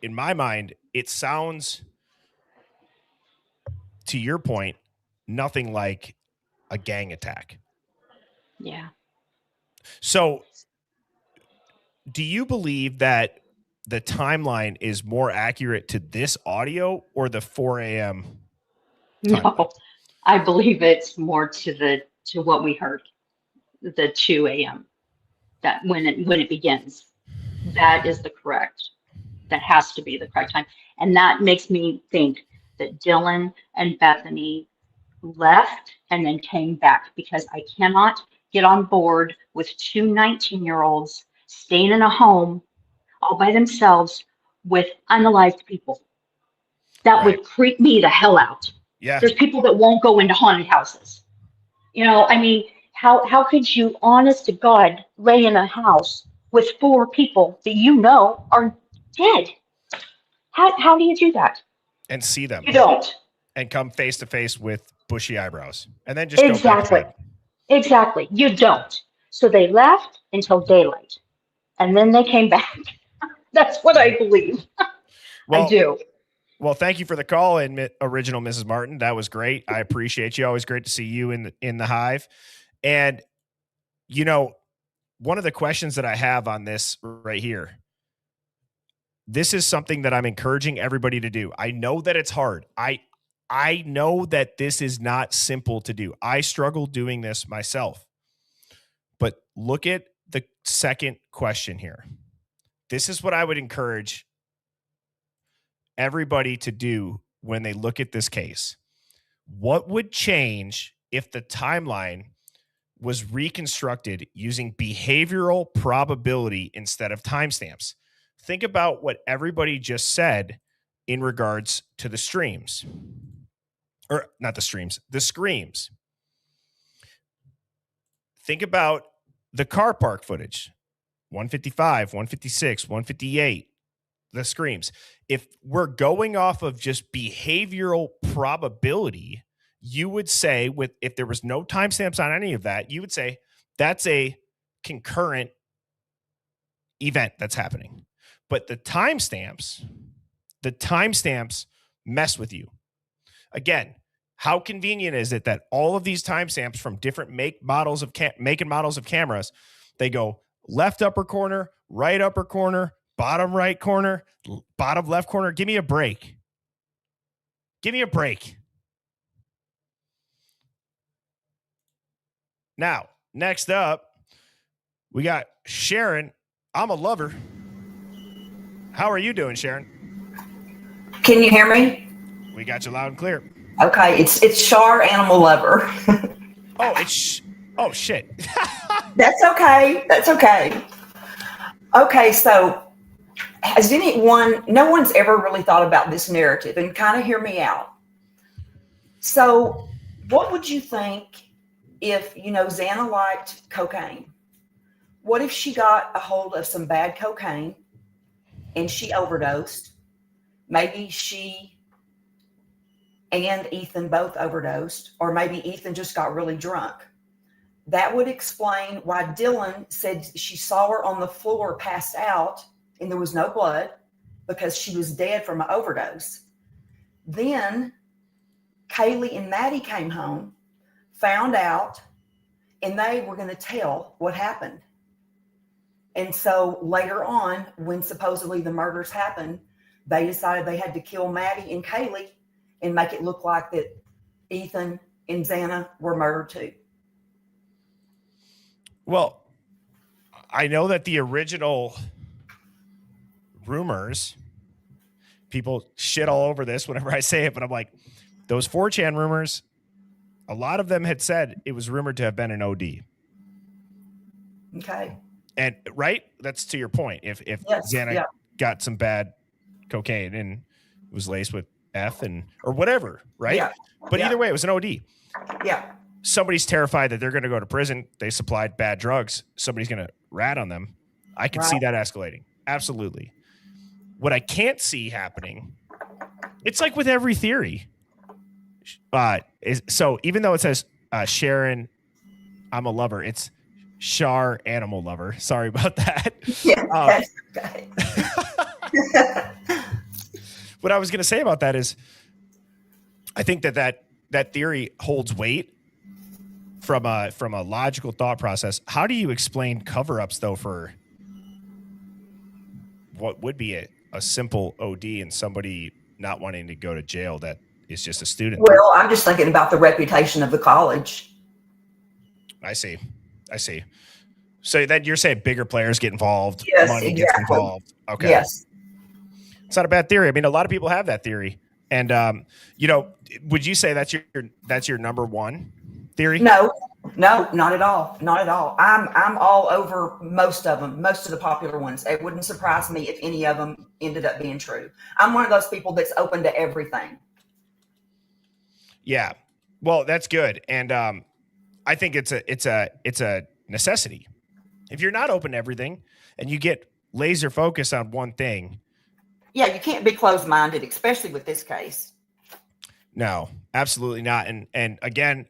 in my mind, it sounds, to your point, nothing like a gang attack. Yeah. So do you believe that the timeline is more accurate to this audio or the 4 a.m. timeline? No, I believe it's more to what we heard, the 2 a.m. That when it begins, that is the correct. That has to be the correct time, and that makes me think that Dylan and Bethany left and then came back, because I cannot get on board with two 19-year-olds staying in a home all by themselves with unalived people. That would creep me the hell out. Yeah. There's people that won't go into haunted houses. You know, I mean, how could you, honest to God, lay in a house with 4 people that you know are dead? How do you do that? And see them. You don't. And come face to face with bushy eyebrows. And then just Exactly. go back to bed. Exactly. You don't. So they left until daylight. And then they came back. That's what I believe. Well, I do. Well, thank you for the call, and original Mrs. Martin. That was great. I appreciate you. Always great to see you in the Hive. And, you know, one of the questions that I have on this right here, this is something that I'm encouraging everybody to do. I know that it's hard. I know that this is not simple to do. I struggle doing this myself. But look at the second question here. This is what I would encourage everybody to do when they look at this case. What would change if the timeline was reconstructed using behavioral probability instead of timestamps? Think about what everybody just said in regards to the streams. Or not the streams, the screams. Think about the car park footage. 155, 156, 158. The screams. If we're going off of just behavioral probability, you would say, if there was no timestamps on any of that, you would say that's a concurrent event that's happening. But the timestamps mess with you. Again, how convenient is it that all of these timestamps from different make and models of cameras, they go left upper corner, right upper corner, bottom right corner, bottom left corner. Give me a break. Give me a break. Now, next up, we got Sharon. I'm a lover. How are you doing, Sharon? Can you hear me? We got you loud and clear. Okay, it's Char Animal Lover. Oh, shit. That's okay. That's okay. Okay, so Has anyone, no one's ever really thought about this narrative, and kind of hear me out. So what would you think if, Xana liked cocaine? What if she got a hold of some bad cocaine and she overdosed? Maybe she and Ethan both overdosed, or maybe Ethan just got really drunk. That would explain why Dylan said she saw her on the floor passed out and there was no blood, because she was dead from an overdose. Then Kaylee and Maddie came home, found out, and they were going to tell what happened. And so later on, when supposedly the murders happened, they decided they had to kill Maddie and Kaylee and make it look like that Ethan and Xana were murdered too. Well, I know that the original rumors, people shit all over this whenever I say it, but I'm like, those 4chan rumors, a lot of them had said it was rumored to have been an OD. Okay. And right, that's to your point. If Yes, Xana got some bad cocaine and was laced with F or whatever, right? Yeah. But either way, it was an OD. Yeah. Somebody's terrified that they're going to go to prison. They supplied bad drugs. Somebody's going to rat on them. I can see that escalating. Absolutely. What I can't see happening, it's like with every theory. So even though it says Sharon, I'm a lover, it's Shar, animal lover. Sorry about that. Yeah, that's okay. What I was going to say about that is, I think that theory holds weight from a logical thought process. How do you explain cover-ups though for what would be a simple OD and somebody not wanting to go to jail that is just a student? Well, I'm just thinking about the reputation of the college. I see. So then you're saying bigger players get involved, Yes, money gets exactly. involved. Okay. Yes. It's not a bad theory. I mean, a lot of people have that theory. And would you say that's your number one theory? No, not at all. Not at all. I'm all over most of them, most of the popular ones. It wouldn't surprise me if any of them ended up being true. I'm one of those people that's open to everything. Yeah. Well, that's good. And I think it's a necessity. If you're not open to everything and you get laser focused on one thing. Yeah, you can't be closed-minded, especially with this case. No, absolutely not. And again,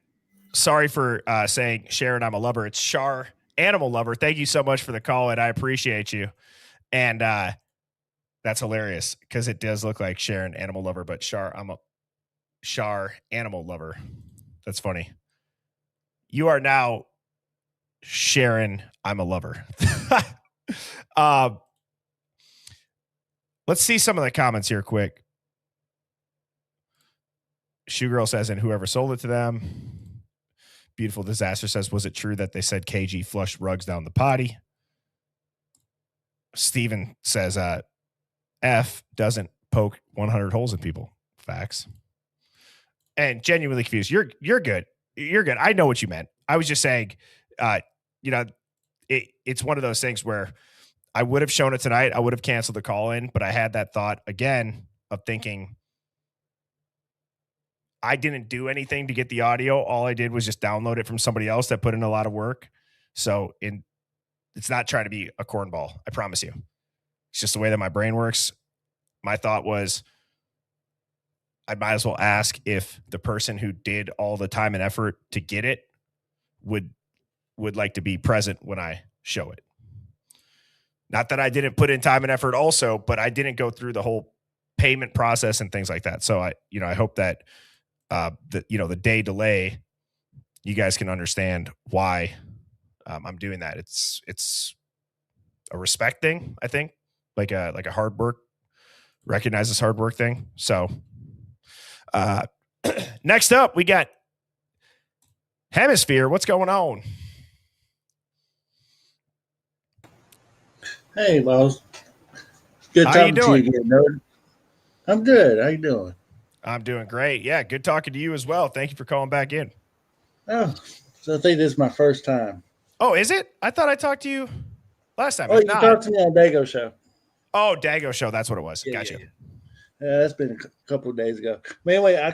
sorry for saying Sharon, I'm a lover. It's Shar, animal lover. Thank you so much for the call, and I appreciate you. And that's hilarious because it does look like Sharon, animal lover, but Shar, I'm a Shar, animal lover. That's funny. You are now Sharon, I'm a lover. Let's see some of the comments here quick. Shoe Girl says, and whoever sold it to them. Beautiful Disaster says, was it true that they said KG flushed rugs down the potty? Steven says, F doesn't poke 100 holes in people. Facts. And genuinely confused. You're good. You're good. I know what you meant. I was just saying, it's one of those things where I would have shown it tonight. I would have canceled the call in, but I had that thought again of thinking I didn't do anything to get the audio. All I did was just download it from somebody else that put in a lot of work. So it's not trying to be a cornball. I promise you. It's just the way that my brain works. My thought was I might as well ask if the person who did all the time and effort to get it would like to be present when I show it. Not that I didn't put in time and effort also, but I didn't go through the whole payment process and things like that. So I hope that the day delay, you guys can understand why I'm doing that. It's a respect thing, I think, like a hard work, recognizes hard work thing. So next up, we got Hemisphere. What's going on? Hey, Miles. Good How talking you to you doing? again, nerd. I'm good. How you doing? I'm doing great. Yeah, good talking to you as well. Thank you for calling back in. Oh, so I think this is my first time. Oh, is it? I thought I talked to you last time. Oh, If you not, talked to me on Dago show. Oh, Dago show. That's what it was. Yeah, Gotcha. yeah. That's been a couple of days ago. But anyway,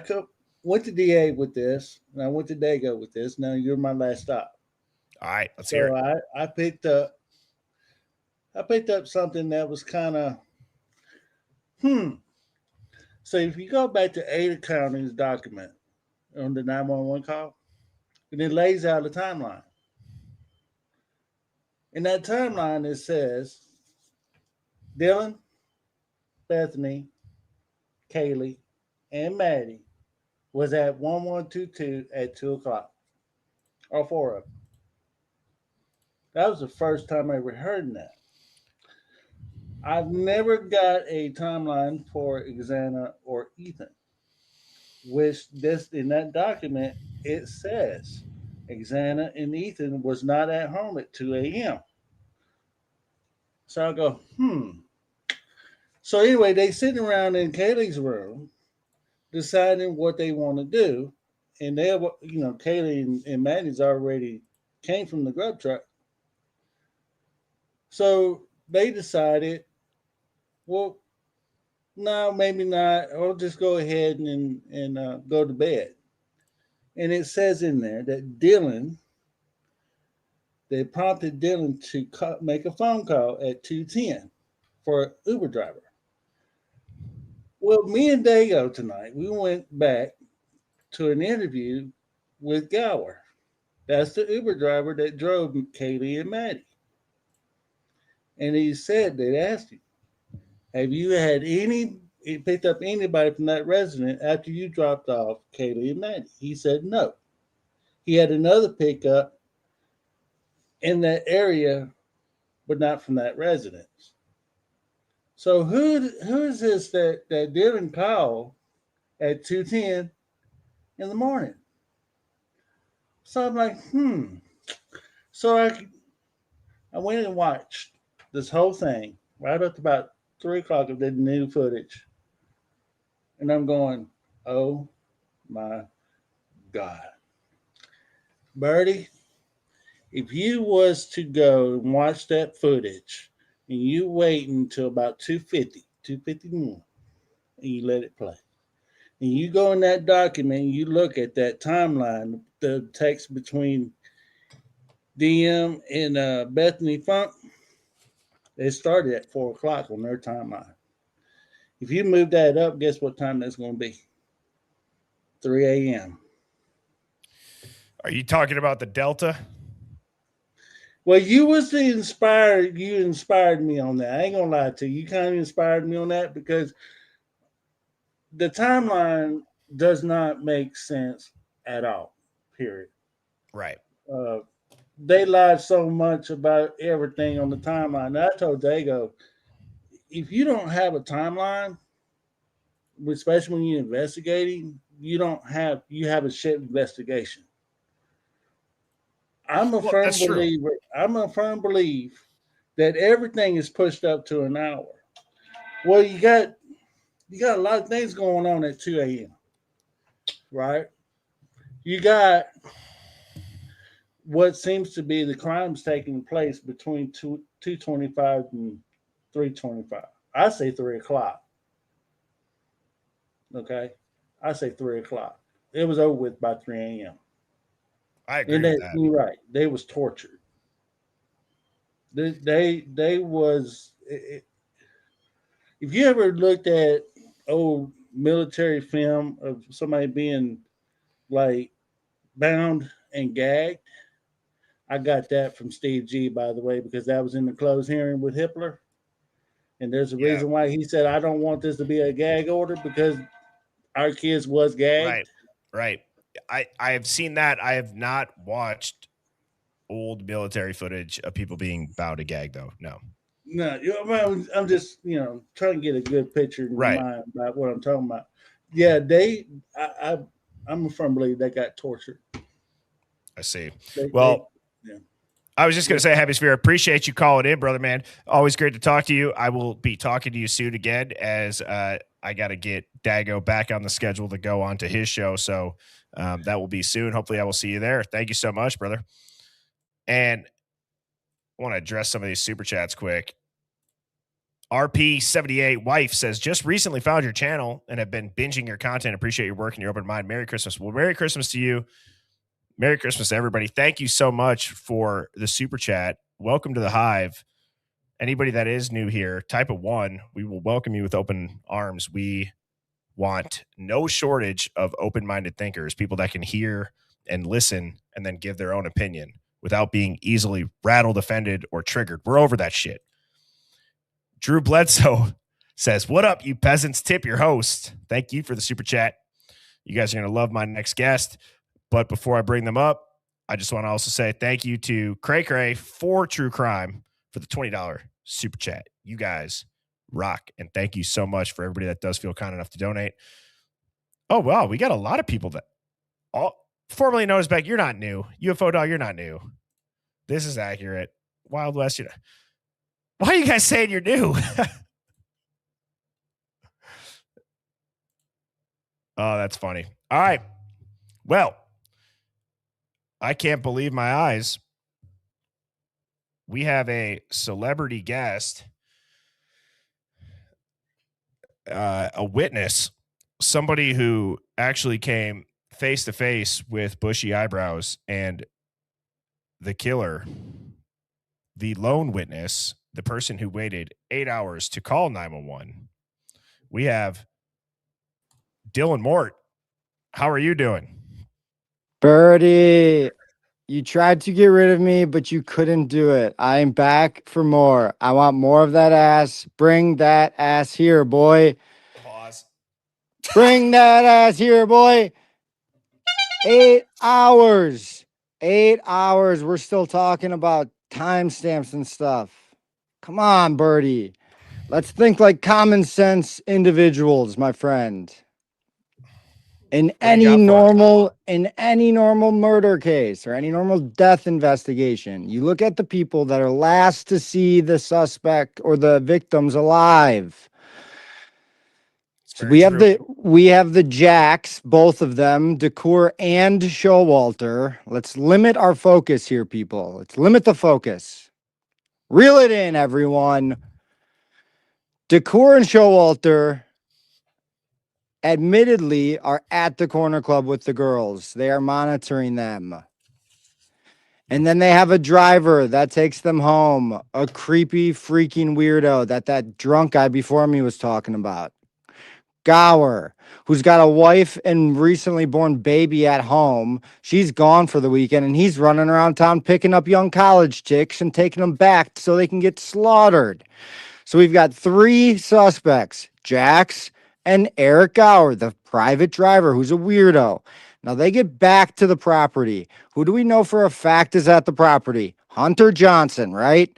went to DA with this, and I went to Dago with this. Now you're my last stop. All right, let's hear So it. I picked up something that was kind of So if you go back to Ada County's document on the 911 call, and it lays out a timeline. In that timeline, it says Dylan, Bethany, Kaylee, and Maddie was at 1122 at 2 o'clock. All four of them. That was the first time I ever heard that. I've never got a timeline for Xana or Ethan, which this in that document it says Xana and Ethan was not at home at 2 a.m. So I go, So anyway, they sitting around in Kaylee's room deciding what they want to do. And they, Kaylee and Maddie's already came from the grub truck. So they decided, well, no, maybe not. I'll just go ahead and go to bed. And it says in there that they prompted Dylan to make a phone call at 2:10 for an Uber driver. Well, me and Dago tonight, we went back to an interview with Gower. That's the Uber driver that drove Kaylee and Maddie. And he said, they asked him, have you had picked up anybody from that resident after you dropped off Kaylee and Maddie? He said no. He had another pickup in that area, but not from that residence. So who is this that didn't call at 2:10 in the morning? So I'm like, So I went and watched this whole thing right up to about 3 o'clock of the new footage. And I'm going, oh my God. Birdie, if you was to go and watch that footage and you wait until about 2:51, and you let it play. And you go in that document and you look at that timeline, the text between DM and Bethany Funk, they started at 4 o'clock on their timeline. If you move that up, guess what time that's going to be? 3 a.m. Are you talking about the Delta? Well, you inspired me on that. I ain't gonna lie to you. You kind of inspired me on that because the timeline does not make sense at all. Period. Right. They lied so much about everything on the timeline. And I told Dago, if you don't have a timeline, especially when you're investigating, you have a shit investigation. I'm a firm believer that everything is pushed up to an hour. Well, you got a lot of things going on at 2 a.m. Right? You got what seems to be the crimes taking place between 2:25 and 3:25. I say 3 o'clock. Okay? I say 3 o'clock. It was over with by 3 a.m. I agree with that. You're right. They was tortured. They was. If you ever looked at old military film of somebody being like bound and gagged, I got that from Steve G, by the way, because that was in the closed hearing with Hitler. And there's a reason why he said, I don't want this to be a gag order because our kids was gagged. Right. I have seen that. I have not watched old military footage of people being bound to gag, though. No. No, I'm just trying to get a good picture in my mind about what I'm talking about. Yeah, I'm a firm believer they got tortured. I see. I was just going to say, Happy Sphere, appreciate you calling in, brother, man. Always great to talk to you. I will be talking to you soon again as I got to get Dago back on the schedule to go on to his show. So that will be soon. Hopefully I will see you there. Thank you so much, brother. And I want to address some of these super chats quick. RP78 wife says, just recently found your channel and have been binging your content. Appreciate your work and your open mind. Merry Christmas. Well, Merry Christmas to you. Merry Christmas to everybody. Thank you so much for the super chat. Welcome to the Hive. Anybody that is new here, type of 1. We will welcome you with open arms. We want no shortage of open-minded thinkers, people that can hear and listen and then give their own opinion without being easily rattled, offended, or triggered. We're over that shit. Drew Bledsoe says, what up, you peasants? Tip your host. Thank you for the super chat. You guys are going to love my next guest. But before I bring them up, I just want to also say thank you to Cray Cray for True Crime for the $20 super chat. You guys rock. And thank you so much for everybody that does feel kind enough to donate. Oh, wow. We got a lot of people that formerly known as Beck. You're not new. UFO Dog, you're not new. This is accurate. Wild West, you know. Why are you guys saying you're new? Oh, that's funny. All right. Well, I can't believe my eyes. We have a celebrity guest, a witness, somebody who actually came face to face with bushy eyebrows and the killer, the lone witness, the person who waited 8 hours to call 911. We have Dylan Mort. How are you doing? Birdie, you tried to get rid of me, but you couldn't do it. I am back for more. I want more of that ass. Bring that ass here, boy. Pause. Bring that ass here, boy. 8 hours. 8 hours. We're still talking about timestamps and stuff. Come on, Birdie. Let's think like common sense individuals, my friend. In any normal murder case or any normal death investigation, you look at the people that are last to see the suspect or the victims alive. So we have the Jacks, both of them, DeCour and Showalter. Let's limit our focus here, people. Let's limit the focus. Reel it in, everyone. DeCour and Showalter admittedly are at the corner club with the girls. They are monitoring them. And then they have a driver that takes them home, a creepy freaking weirdo that drunk guy before me was talking about. Gower, who's got a wife and recently born baby at home. She's gone for the weekend, and he's running around town picking up young college chicks and taking them back so they can get slaughtered. So we've got 3 suspects, Jax and Eric Gower, the private driver who's a weirdo. Now they get back to the property. Who do we know for a fact is at the property? Hunter Johnson, right?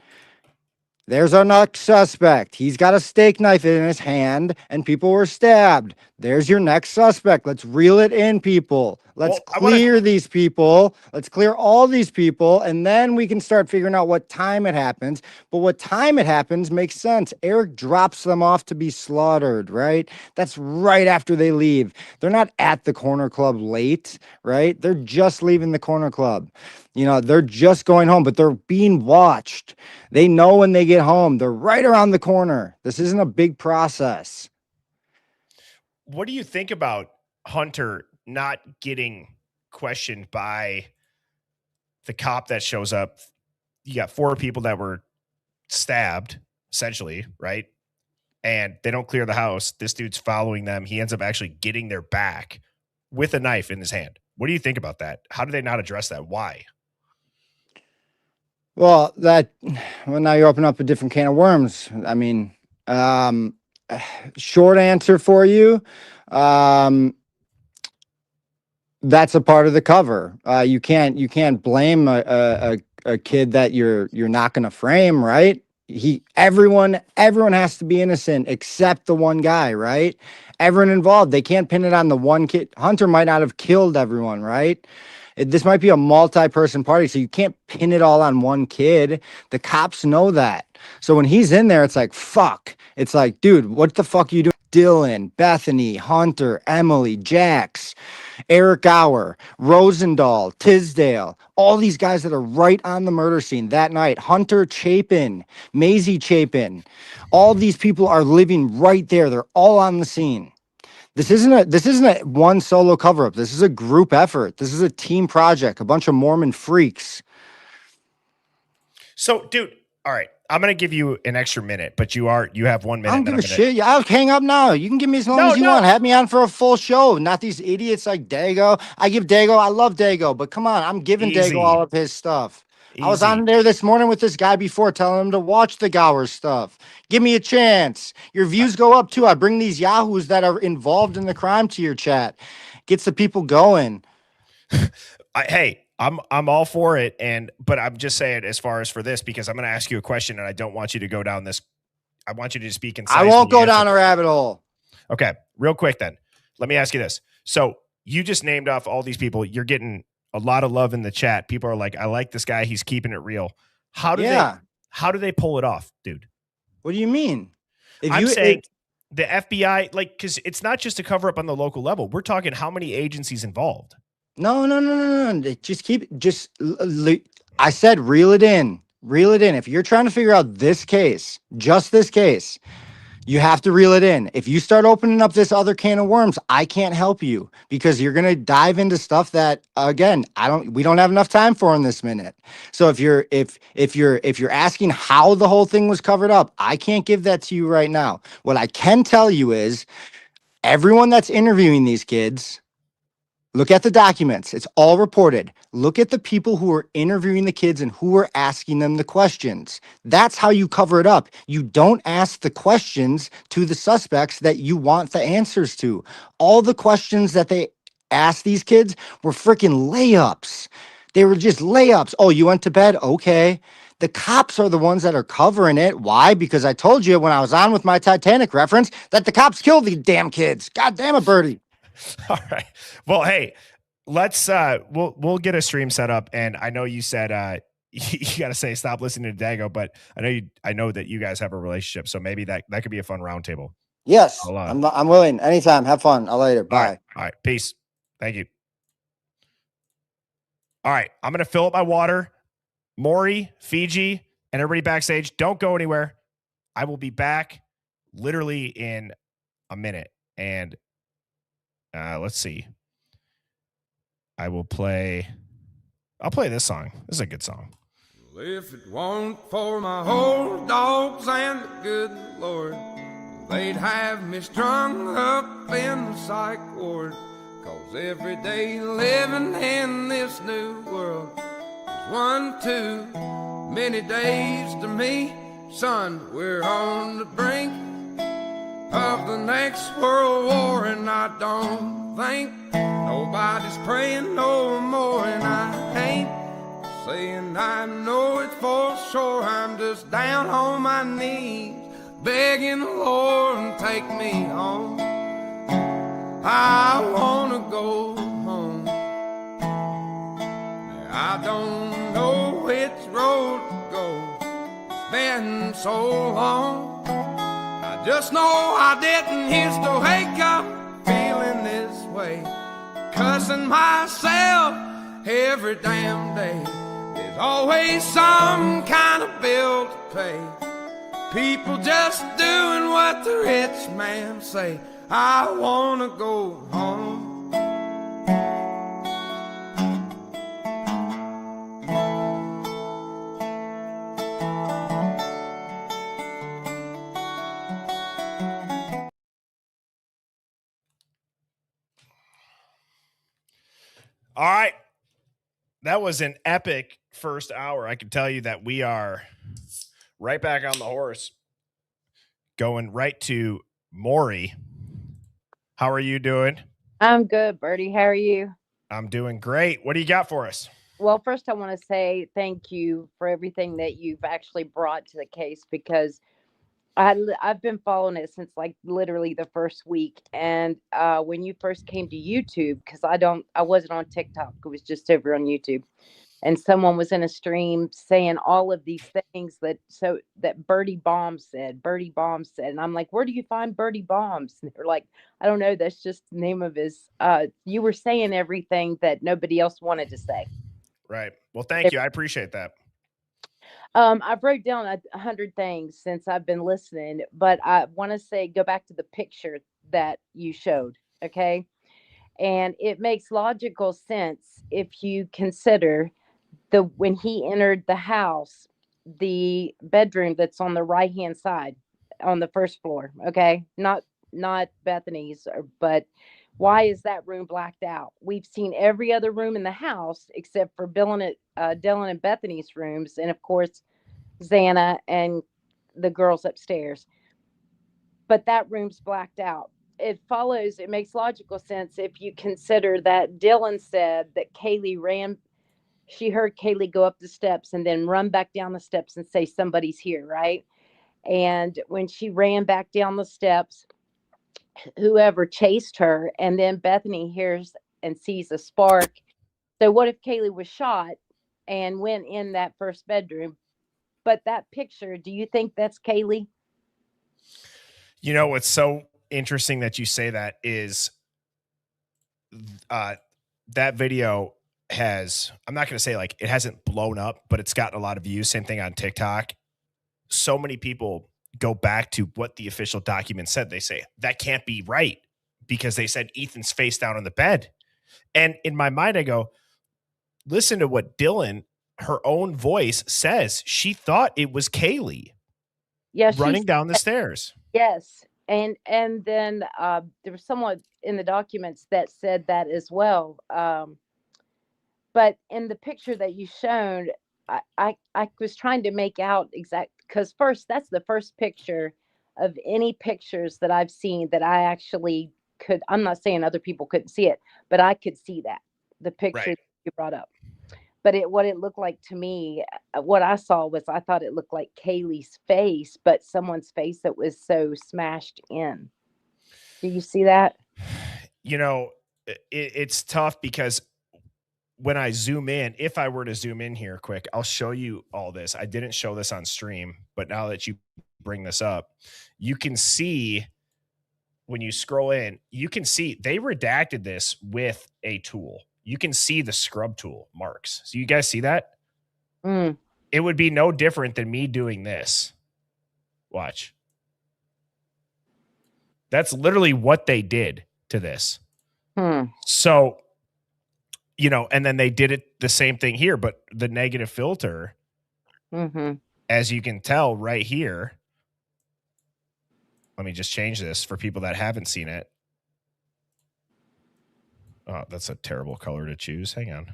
There's our next suspect. He's got a steak knife in his hand and people were stabbed. There's your next suspect. Let's reel it in, people. Let's clear these people. Let's clear all these people. And then we can start figuring out what time it happens. But what time it happens makes sense. Eric drops them off to be slaughtered, right? That's right after they leave. They're not at the corner club late, right? They're just leaving the corner club. You know, they're just going home, but they're being watched. They know when they get home. They're right around the corner. This isn't a big process. What do you think about Hunter not getting questioned by the cop that shows up? You got 4 people that were stabbed, essentially, right? And they don't clear the house. This dude's following them. He ends up actually getting their back with a knife in his hand. What do you think about that? How do they not address that? Why? Well, now you open up a different can of worms. I mean, short answer for you. That's a part of the cover. You can't blame a kid that you're not going to frame, right? Everyone has to be innocent except the one guy, right? Everyone involved. They can't pin it on the one kid. Hunter might not have killed everyone, right? This might be a multi-person party, so you can't pin it all on one kid. The cops know that. So when he's in there, it's like, fuck. It's like, dude, what the fuck are you doing? Dylan, Bethany, Hunter, Emily, Jax, Eric Gower, Rosendahl, Tisdale, all these guys that are right on the murder scene that night. Hunter Chapin, Maisie Chapin, all these people are living right there. They're all on the scene. This isn't a one solo cover up. This is a group effort. This is a team project. A bunch of Mormon freaks. So, dude, all right. I'm gonna give you an extra minute, but you have 1 minute. I don't give a shit. Yeah, I'll hang up now. You can give me as long as you want. Have me on for a full show. Not these idiots like Dago. I love Dago, but come on, I'm giving Dago all of his stuff. I was on there this morning with this guy before telling him to watch the Gower stuff. Give me a chance. Your views go up too. I bring these yahoos that are involved in the crime to your chat. Gets the people going. Hey, I'm all for it, but I'm just saying as far as for this, because I'm going to ask you a question, and I don't want you to go down this. I want you to just be concise. I won't go down a rabbit hole. Okay, real quick then. Let me ask you this. So you just named off all these people. You're getting a lot of love in the chat. People are like, I like this guy. He's keeping it real. How do they pull it off, dude? What do you mean? I'm saying the FBI, like, because it's not just a cover up on the local level. We're talking how many agencies involved. No. I said, reel it in. If you're trying to figure out this case, just this case, you have to reel it in. If you start opening up this other can of worms, I can't help you because you're going to dive into stuff that, again, we don't have enough time for in this minute. So if you're asking how the whole thing was covered up, I can't give that to you right now. What I can tell you is everyone that's interviewing these kids, look at the documents. It's all reported. Look at the people who are interviewing the kids and who are asking them the questions. That's how you cover it up. You don't ask the questions to the suspects that you want the answers to. All the questions that they asked these kids were freaking layups. They were just layups. Oh, you went to bed? Okay. The cops are the ones that are covering it. Why? Because I told you when I was on with my Titanic reference that the cops killed these damn kids. God damn it, Birdie. All right. Well, hey, let's we'll get a stream set up, and I know you said you got to say stop listening to Dago, but I know that you guys have a relationship, so maybe that could be a fun roundtable. Yes, I'm willing. Anytime. Have fun. I'll later. Bye. All right. Peace. Thank you. All right. I'm gonna fill up my water. Maury, Fiji, and everybody backstage, don't go anywhere. I will be back literally in a minute, and let's see. I'll play this song. This is a good song. Well, if it weren't for my old dogs and the good Lord, they'd have me strung up in the psych ward. 'Cause every day living in this new world is one too many days to me. Son, we're on the brink of the next world war, and I don't think nobody's praying no more. And I ain't saying I know it for sure. I'm just down on my knees begging the Lord to take me home. I wanna go home. I don't know which road to go. It's been so long. I just know I didn't used to wake up feeling this way, cussing myself every damn day. There's always some kind of bill to pay. People just doing what the rich man say. I wanna go home. All right. That was an epic first hour. I can tell you that we are right back on the horse, going right to Maury. How are you doing? I'm good, Birdie. How are you? I'm doing great. What do you got for us? Well, first I want to say thank you for everything that you've actually brought to the case, because I've been following it since like literally the first week. And when you first came to YouTube, because I wasn't on TikTok, it was just over on YouTube. And someone was in a stream saying all of these things that Birdie Bomb said. And I'm like, where do you find Birdie Bombs? And they're like, I don't know. That's just the name of his. You were saying everything that nobody else wanted to say. Right. Well, thank you. I appreciate that. I've wrote down 100 things since I've been listening, but I want to go back to the picture that you showed. Okay. And it makes logical sense if you consider when he entered the house, the bedroom that's on the right hand side on the first floor. Okay. Not Bethany's, but why is that room blacked out? We've seen every other room in the house except for Dylan and Bethany's rooms, and of course Xana and the girls upstairs. But that room's blacked out. It makes logical sense if you consider that Dylan said that she heard Kaylee go up the steps and then run back down the steps and say somebody's here, right? And when she ran back down the steps, whoever chased her, and then Bethany hears and sees a spark. So what if Kaylee was shot and went in that first bedroom? But that picture, do you think that's Kaylee? You know, what's so interesting that you say that is that video I'm not going to say like it hasn't blown up, but it's gotten a lot of views. Same thing on TikTok. So many people go back to what the official document said. They say that can't be right because they said Ethan's face down on the bed. And in my mind, I go, listen to what Dylan, her own voice, says. She thought it was Kaylee running down the stairs. Yes. And then there was someone in the documents that said that as well. But in the picture that you showed, I was trying to make out because first, that's the first picture of any pictures that I've seen that I actually could. I'm not saying other people couldn't see it, but I could see the picture that you brought up. But what it looked like to me, what I saw was I thought it looked like Kaylee's face, but someone's face that was so smashed in. Do you see that? You know, it's tough because when I zoom in, if I were to zoom in here quick, I'll show you all this. I didn't show this on stream, but now that you bring this up, you can see when you scroll in, you can see they redacted this with a tool. You can see the scrub tool marks. So you guys see that? It would be no different than me doing this. Watch. That's literally what they did to this. So, you know, and then they did it the same thing here, but the negative filter, as you can tell right here. Let me just change this for people that haven't seen it. Oh, that's a terrible color to choose. Hang on.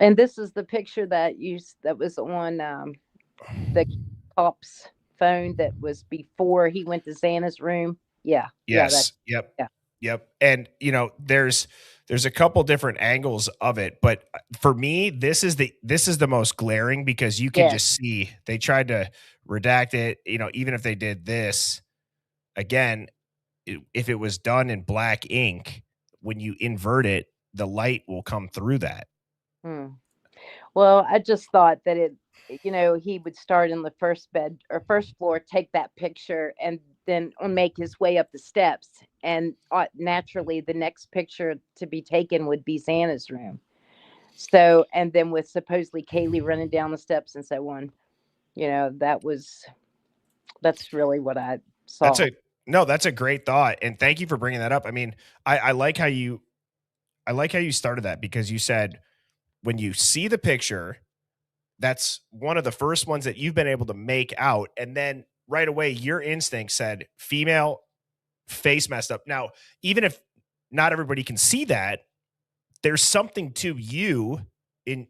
And this is the picture that was on the cop's phone that was before he went to Xana's room. Yeah. Yes. Yep. And you know, there's a couple different angles of it, but for me, this is the most glaring because you can just see they tried to redact it. You know, even if they did this again, if it was done in black ink, when you invert it, the light will come through that. Well, I just thought that he would start in the first floor, take that picture, and then make his way up the steps. And naturally, the next picture to be taken would be Xana's room. So, and then with supposedly Kaylee running down the steps and so on, that's really what I saw. That's a great thought. And thank you for bringing that up. I mean, I like how you started that because you said when you see the picture, that's one of the first ones that you've been able to make out. And then right away, your instinct said female, face messed up. Now, even if not everybody can see that, there's something to you and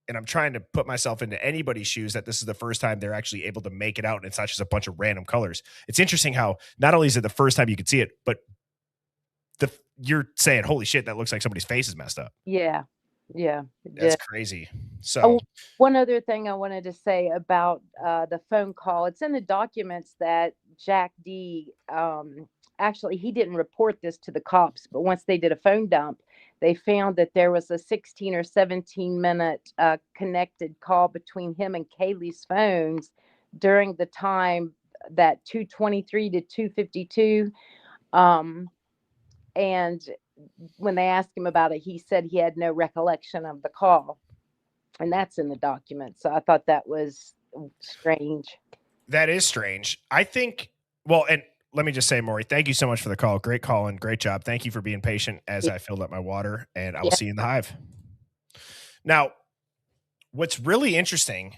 I'm trying to put myself into anybody's shoes that this is the first time they're actually able to make it out. And it's not just a bunch of random colors. It's interesting how not only is it the first time you could see it, but you're saying, holy shit, that looks like somebody's face is messed up. Yeah. That's crazy. So one other thing I wanted to say about the phone call, it's in the documents that Jack D. Actually, he didn't report this to the cops, but once they did a phone dump, they found that there was a 16 or 17-minute connected call between him and Kaylee's phones during the time that 2:23 to 2:52. And when they asked him about it, he said he had no recollection of the call. And that's in the document. So I thought that was strange. That is strange. I think, well, and let me just say, Maury, thank you so much for the call. Great call and great job. Thank you for being patient as I filled up my water, and I will see you in the hive. Now, what's really interesting,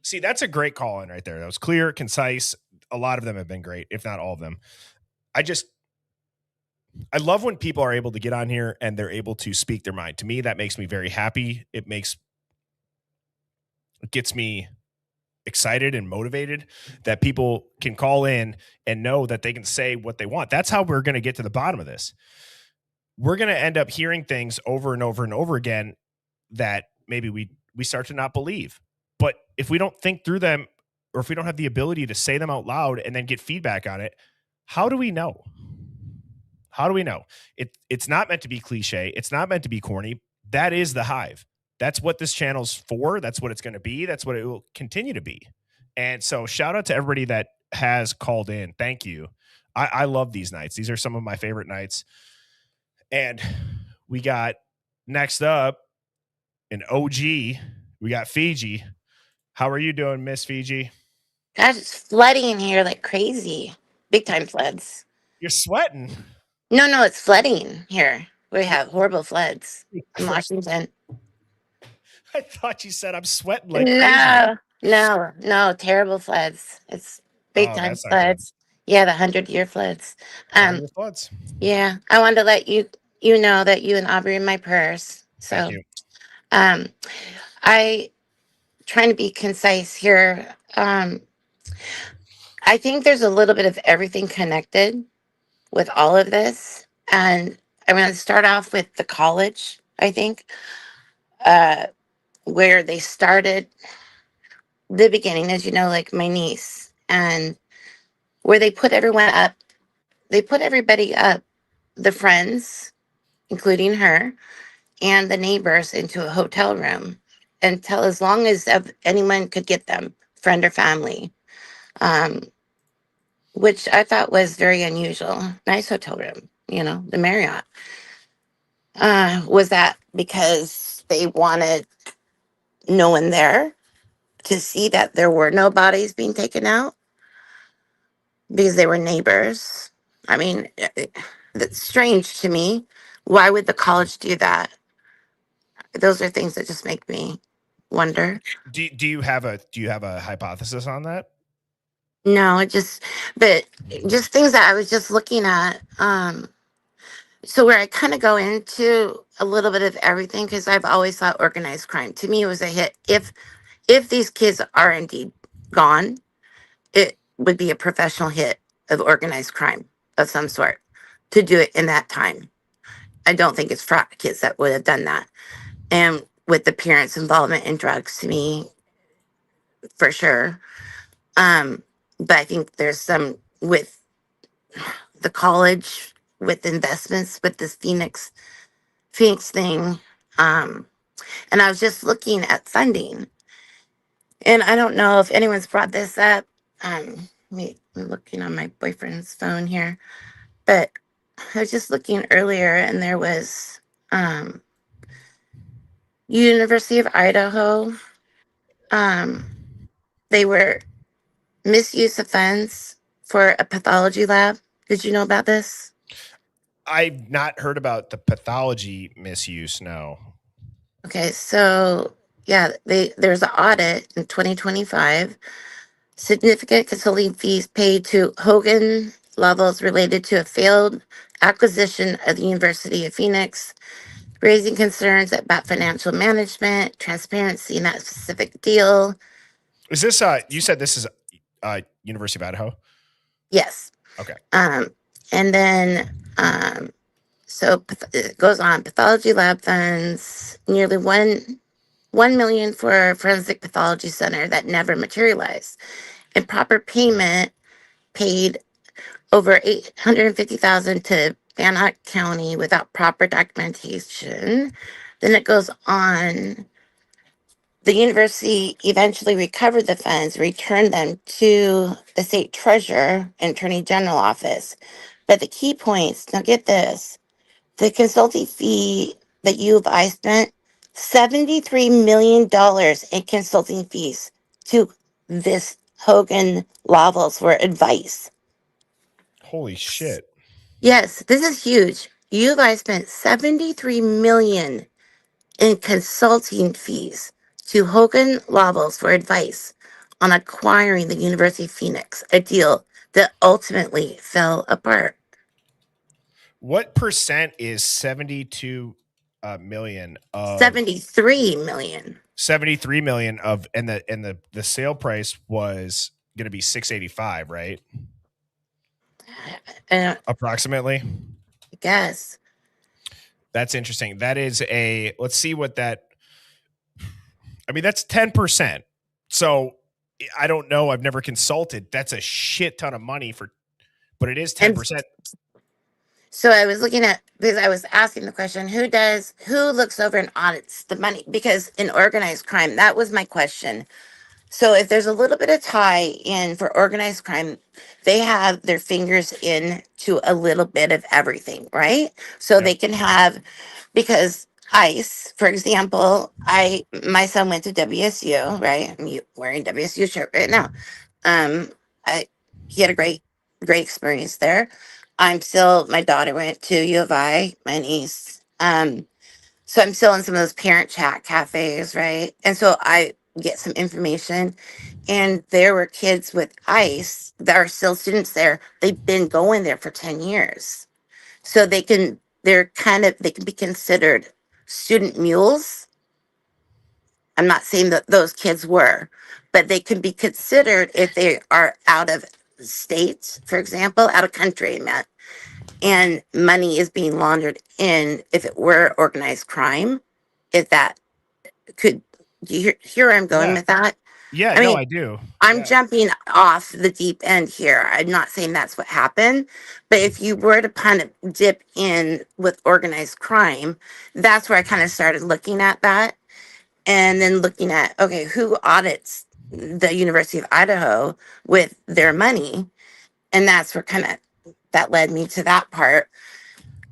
see, that's a great call in right there. That was clear, concise. A lot of them have been great, if not all of them. I love when people are able to get on here and they're able to speak their mind. To me, that makes me very happy. It gets me excited and motivated that people can call in and know that they can say what they want. That's how we're going to get to the bottom of this. We're going to end up hearing things over and over and over again that maybe we start to not believe. But if we don't think through them, or if we don't have the ability to say them out loud and then get feedback on it, how do we know? How do we know? It's not meant to be cliche. It's not meant to be corny. That is the hive. That's what this channel's for. That's what it's going to be. That's what it will continue to be. And so shout out to everybody that has called in. Thank you. I love these nights. These are some of my favorite nights. And we got next up an OG. We got Fiji. How are you doing, Miss Fiji? God, it's flooding here like crazy. Big time floods. You're sweating. No, it's flooding here. We have horrible floods in Washington. I thought you said I'm sweating like crazy. No, terrible floods. It's big time floods. Yeah, the 100-year floods. 100-year floods. Yeah, I wanted to let you know that you and Aubrey are in my prayers. So, thank you. I trying to be concise here. I think there's a little bit of everything connected with all of this. And I'm going to start off with the college, I think, where they started the beginning, as you know, like my niece, and where they put everyone up. They put everybody up, the friends, including her, and the neighbors into a hotel room until as long as anyone could get them, friend or family. Which I thought was very unusual. Nice hotel room, the Marriott. Was that because they wanted no one there to see that there were no bodies being taken out? Because they were neighbors? I mean, that's strange to me. Why would the college do that? Those are things that just make me wonder. Do you have a hypothesis on that? No, just things that I was just looking at. So where I kind of go into a little bit of everything, because I've always thought organized crime to me was a hit. If these kids are indeed gone, it would be a professional hit of organized crime of some sort to do it in that time. I don't think it's frat kids that would have done that. And with the parents' involvement in drugs, to me, for sure. But I think there's some with the college, with investments, with this Phoenix thing. And I was just looking at funding. And I don't know if anyone's brought this up. I'm looking on my boyfriend's phone here. But I was just looking earlier, and there was University of Idaho. They were misuse of funds for a pathology lab. Did you know about this? I've not heard about the pathology misuse, no. Okay, so yeah, there's an audit in 2025. Significant consulting fees paid to Hogan Lovells related to a failed acquisition of the University of Phoenix, raising concerns about financial management, transparency in that specific deal. Is this you said this is University of Idaho? Yes. Okay. And then so it goes on. Pathology lab funds nearly 1 million for a forensic pathology center that never materialized. Improper payment paid over $850,000 to Van Nuys County without proper documentation. Then it goes on. The university eventually recovered the funds, returned them to the state treasurer and attorney general office. But the key points, now get this, the consulting fee that U of I spent $73 million in consulting fees to this Hogan Lovells for advice. Holy shit. Yes, this is huge. U of I spent $73 million in consulting fees to Hogan Lovells for advice on acquiring the University of Phoenix, a deal that ultimately fell apart. What percent is 72 million of 73 million. 73 million of, and the sale price was going to be 685, right? Approximately. I guess. That's interesting. That is let's see what that, I mean, that's 10%. So I don't know. I've never consulted. That's a shit ton of money but it is 10%. So I was looking at, because I was asking the question, who looks over and audits the money? Because in organized crime, that was my question. So if there's a little bit of tie in for organized crime, they have their fingers in to a little bit of everything, right? So they can have, because ICE, for example, my son went to WSU, right? I'm wearing WSU shirt right now. He had a great experience there. My daughter went to U of I, my niece. So I'm still in some of those parent chat cafes, right? And so I get some information. And there were kids with ICE that are still students there. They've been going there for 10 years. So they can be considered student mules. I'm not saying that those kids were, but they can be considered if they are out of state, for example, out of country, Matt, and money is being laundered in, if it were organized crime, if that could, do you hear where I'm going with that? Yeah, I mean, I do. I'm jumping off the deep end here. I'm not saying that's what happened, but if you were to kind of dip in with organized crime, that's where I kind of started looking at that. And then looking at, okay, who audits the University of Idaho with their money? And that's where that led me to that part.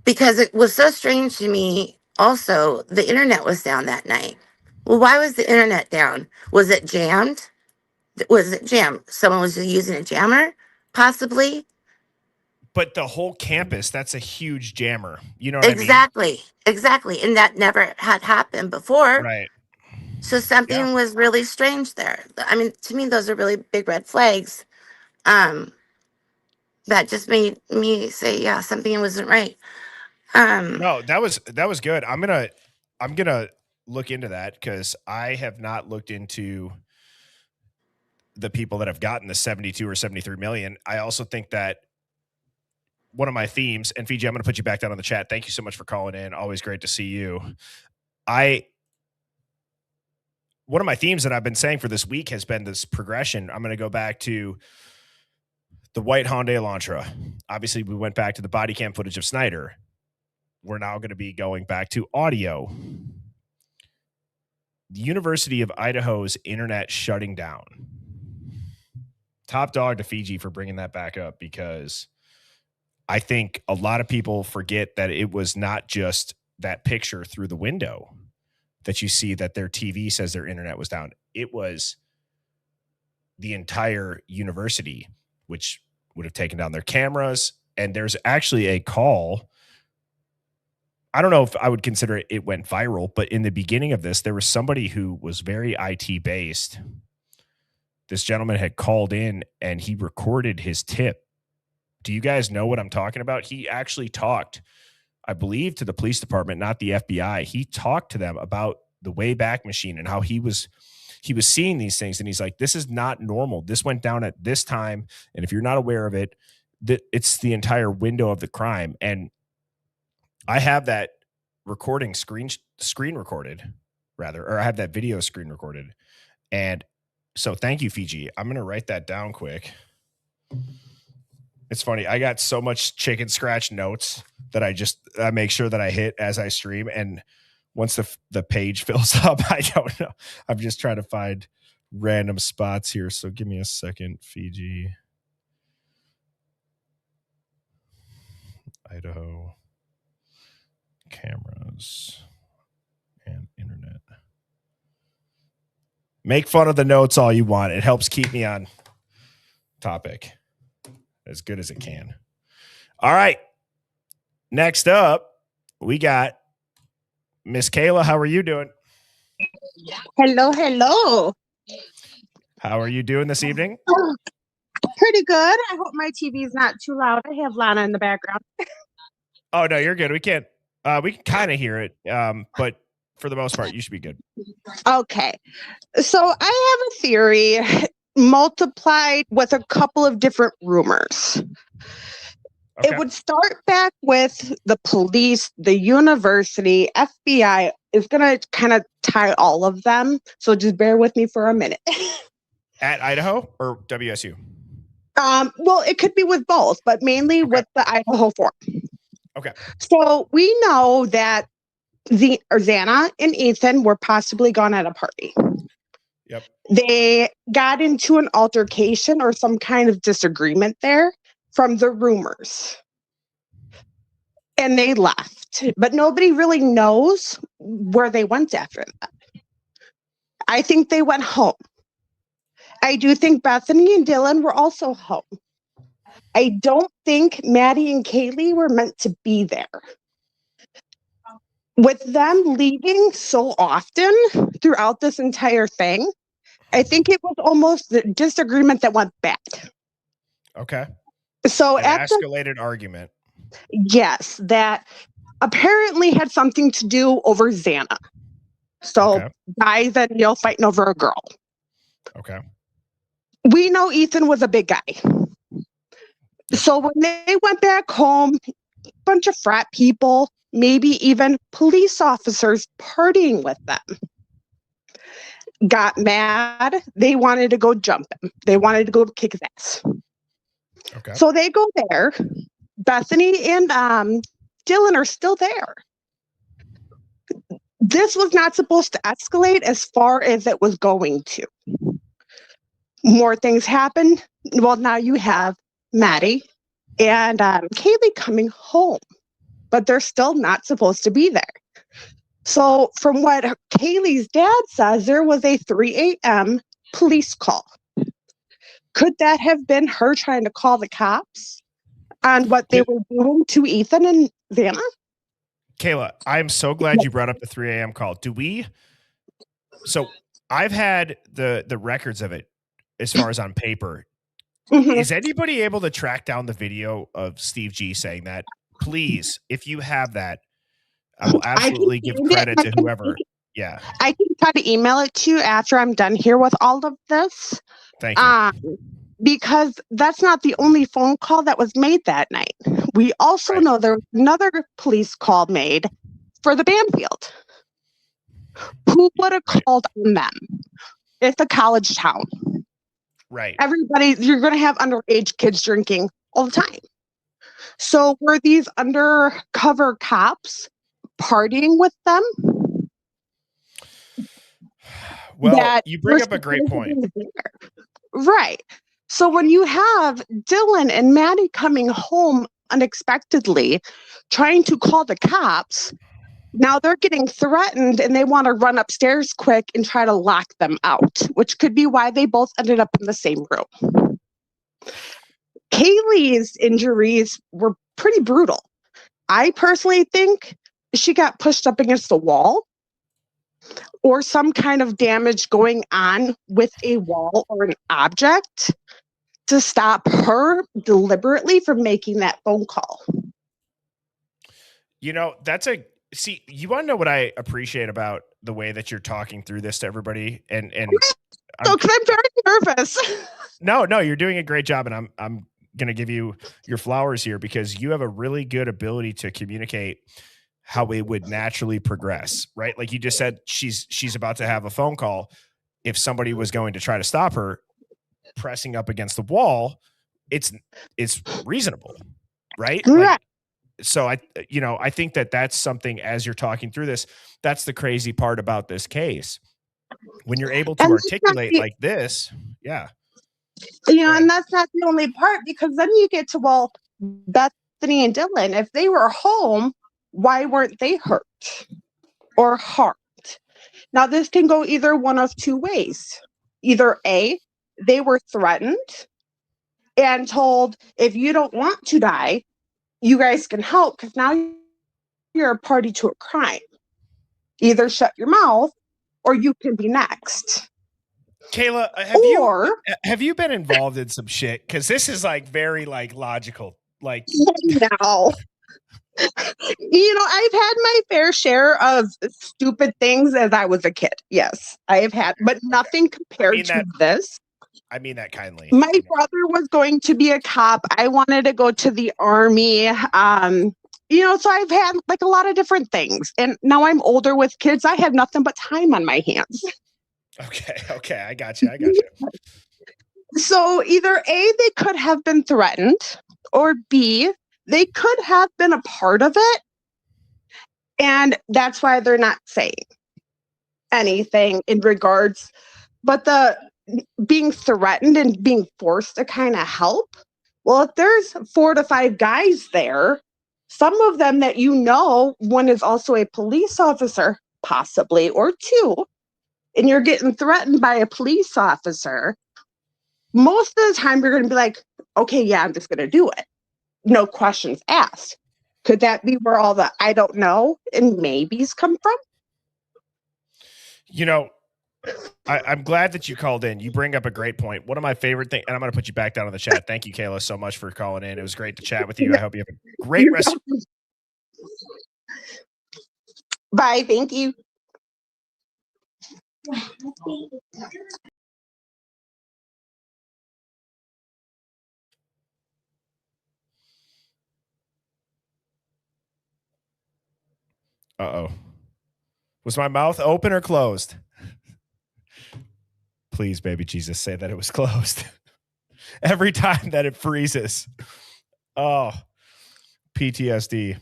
Because it was so strange to me. Also, the internet was down that night. Well, why was the internet down? Was it jammed? Someone was using a jammer, possibly. But the whole campus, that's a huge jammer. You know what I mean? Exactly. And that never had happened before. Right. So something was really strange there. I mean, to me, those are really big red flags. That just made me say, yeah, something wasn't right. No, that was good. I'm gonna look into that, because I have not looked into the people that have gotten the 72 or 73 million. I also think that one of my themes, and Fiji, I'm going to put you back down on the chat. Thank you so much for calling in. Always great to see you. One of my themes that I've been saying for this week has been this progression. I'm going to go back to the white Hyundai Elantra. Obviously, we went back to the body cam footage of Snyder. We're now going to be going back to audio. The University of Idaho's internet shutting down. Top dog to Fiji for bringing that back up, because I think a lot of people forget that it was not just that picture through the window that you see that their TV says their internet was down. It was the entire university, which would have taken down their cameras. And there's actually a call. I don't know if I would consider it went viral, but in the beginning of this, there was somebody who was very IT based. This gentleman had called in and he recorded his tip. Do you guys know what I'm talking about? He actually talked, I believe, to the police department, not the FBI. He talked to them about the Wayback Machine and how he was seeing these things. And he's like, this is not normal. This went down at this time. And if you're not aware of it, it's the entire window of the crime. And I have that recording screen recorded, rather, or I have that video screen recorded. And so thank you, Fiji. I'm going to write that down quick. It's funny. I got so much chicken scratch notes that I make sure that I hit as I stream. And once the page fills up, I don't know. I'm just trying to find random spots here. So give me a second. Fiji, Idaho, cameras, and internet. Make fun of the notes all you want. It helps keep me on topic as good as it can. All right. Next up, we got Miss Kayla. How are you doing? Hello. How are you doing this evening? Pretty good. I hope my TV is not too loud. I have Lana in the background. Oh, no, you're good. We can kind of hear it. But for the most part, you should be good. Okay. So I have a theory multiplied with a couple of different rumors. Okay. It would start back with the police, the university, FBI is going to kind of tie all of them. So just bear with me for a minute. At Idaho or WSU? Well, it could be with both, but mainly with the Idaho Forum. Okay. So we know that Xana and Ethan were possibly gone at a party. Yep. They got into an altercation or some kind of disagreement there from the rumors. And they left. But nobody really knows where they went after that. I think they went home. I do think Bethany and Dylan were also home. I don't think Maddie and Kaylee were meant to be there. With them leaving so often throughout this entire thing, I think it was almost the disagreement that went bad. Okay. So an escalated argument. Yes, that apparently had something to do over Xana. So guys and Neil fighting over a girl. Okay. We know Ethan was a big guy. So when they went back home, a bunch of frat people, maybe even police officers partying with them, got mad. They wanted to go jump him. They wanted to go kick his ass. Okay. So they go there. Bethany and Dylan are still there. This was not supposed to escalate as far as it was going to. More things happen. Well, now you have Maddie and Kaylee coming home, but they're still not supposed to be there. So from what Kaylee's dad says, there was a 3 a.m. police call. Could that have been her trying to call the cops on what they were doing to Ethan and Xana? Kayla, I'm so glad you brought up the 3 a.m. call. So I've had the records of it as far as on paper. Mm-hmm. Is anybody able to track down the video of Steve G saying that? Please, if you have that, I will absolutely give credit to whoever. Yeah. I can try to email it to you after I'm done here with all of this. Thank you. Because that's not the only phone call that was made that night. We also know there was another police call made for the band field. Who would have called on them? It's a college town. Right. Everybody, you're going to have underage kids drinking all the time. So were these undercover cops partying with them? Well, you bring up a great point. Right. So when you have Dylan and Maddie coming home unexpectedly, trying to call the cops, now they're getting threatened and they want to run upstairs quick and try to lock them out, which could be why they both ended up in the same room. Kaylee's injuries were pretty brutal. I personally think she got pushed up against the wall or some kind of damage going on with a wall or an object to stop her deliberately from making that phone call. You know, you want to know what I appreciate about the way that you're talking through this to everybody? And I'm very nervous. No, you're doing a great job. And I'm going to give you your flowers here because you have a really good ability to communicate how it would naturally progress, right? Like you just said, she's about to have a phone call. If somebody was going to try to stop her, pressing up against the wall, it's reasonable, right? Right. Like, so I think that's something, as you're talking through this, that's the crazy part about this case. When you're able to And that's not articulate the- like this, yeah. And that's not the only part, because then you get to, well, Bethany and Dylan, if they were home, why weren't they hurt or harmed? Now, this can go either one of two ways. Either A, they were threatened and told, if you don't want to die, you guys can help, because now you're a party to a crime. Either shut your mouth or you can be next. Kayla, have you been involved in some shit? Because this is like very like logical. Like, no. I've had my fair share of stupid things as I was a kid. Yes, I have had, but nothing compared to this. I mean that kindly. My brother was going to be a cop. I wanted to go to the army. So I've had like a lot of different things. And now I'm older with kids. I have nothing but time on my hands. Okay. I got you. So either A, they could have been threatened, or B, they could have been a part of it. And that's why they're not saying anything in regards. But the being threatened and being forced to kind of help. Well, if there's 4 to 5 guys there, some of them that one is also a police officer, possibly, or 2, and you're getting threatened by a police officer, most of the time you're going to be like, okay, yeah, I'm just going to do it. No questions asked. Could that be where all the I don't know and maybes come from? I'm glad that you called in. You bring up a great point. One of my favorite things, and I'm going to put you back down in the chat. Thank you, Kayla, so much for calling in. It was great to chat with you. I hope you have a great rest. Bye. Thank you. Uh-oh. Was my mouth open or closed? Please, baby Jesus, say that it was closed. Every time that it freezes. Oh, PTSD.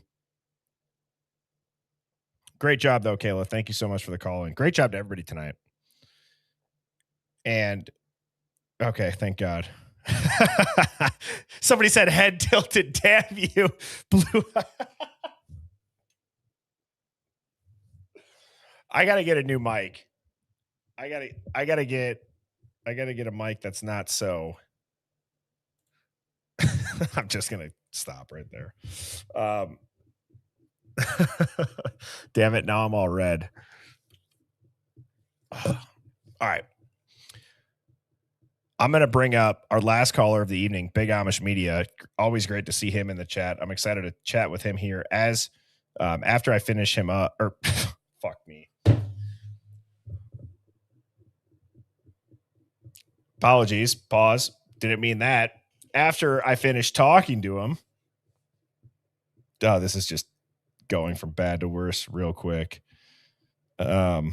Great job, though, Kayla. Thank you so much for the call in. Great job to everybody tonight. And, okay, thank God. Somebody said head tilted. Damn you. Blue. I got to get a new mic. I gotta get a mic that's not so. I'm just gonna stop right there. Damn it! Now I'm all red. All right, I'm gonna bring up our last caller of the evening, Big Amish Media. Always great to see him in the chat. I'm excited to chat with him here as after I finish him up. Or fuck me. Apologies. Pause. Didn't mean that. After I finish talking to him. Oh, this is just going from bad to worse real quick. All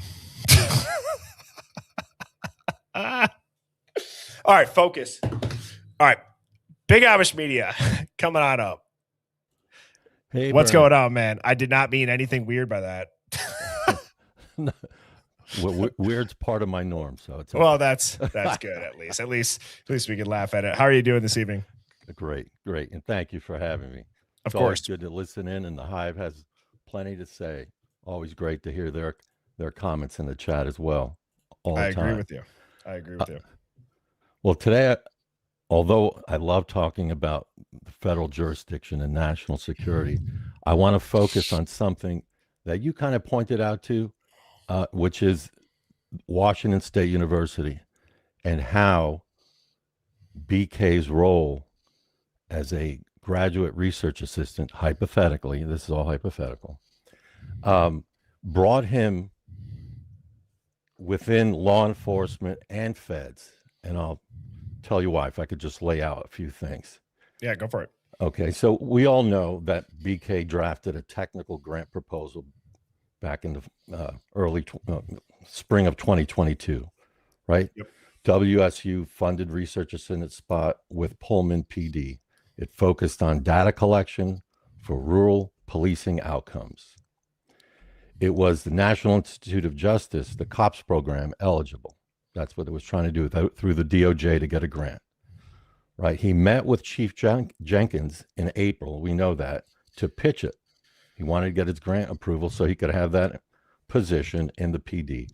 right, focus. All right. Big Amish Media coming on up. Hey, what's Bryan. going on, man? I did not mean anything weird by that. Weird's part of my norm, so it's well. That's good. At least we can laugh at it. How are you doing this evening? Great, and thank you for having me. Of It's always course, good to listen in, and the Hive has plenty to say. Always great to hear their comments in the chat as well. All the time. I agree with you. Well, today, although I love talking about the federal jurisdiction and national security, I want to focus on something that you kind of pointed out to. Which is Washington State University and how BK's role as a graduate research assistant, hypothetically, this is all hypothetical, brought him within law enforcement and feds. And I'll tell you why, if I could just lay out a few things. Yeah, go for it. Okay, so we all know that BK drafted a technical grant proposal back in the early spring of 2022, right? Yep. WSU funded research assistant spot with Pullman PD. It focused on data collection for rural policing outcomes. It was the National Institute of Justice, the COPS program, eligible. That's what it was trying to do through the DOJ to get a grant, right? He met with Chief Jenkins in April, we know that, to pitch it. He wanted to get his grant approval so he could have that position in the PD.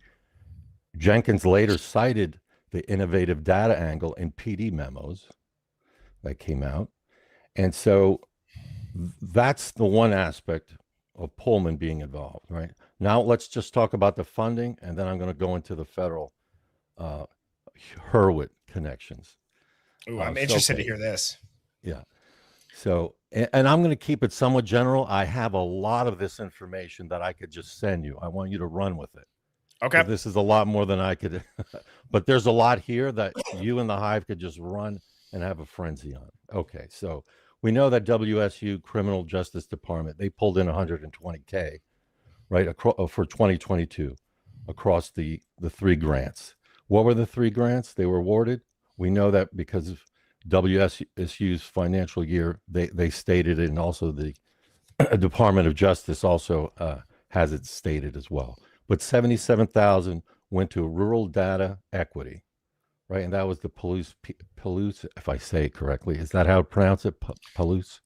Jenkins later cited the innovative data angle in PD memos that came out. And so that's the one aspect of Pullman being involved, right? Now let's just talk about the funding, and then I'm going to go into the federal Hurwitz connections. Ooh, I'm interested to hear this. Yeah. So, and I'm going to keep it somewhat general. I have a lot of this information that I could just send you. I want you to run with it. Okay. This is a lot more than I could, but there's a lot here that you and the Hive could just run and have a frenzy on. Okay. So we know that WSU Criminal Justice Department, they pulled in 120K, right, for 2022 across the three grants. What were the three grants they were awarded? We know that because of WSU's financial year, they stated it, and also the Department of Justice also has it stated as well. But 77,000 went to rural data equity, right? And that was the Palouse, if I say it correctly. Is that how to pronounce it? Palouse?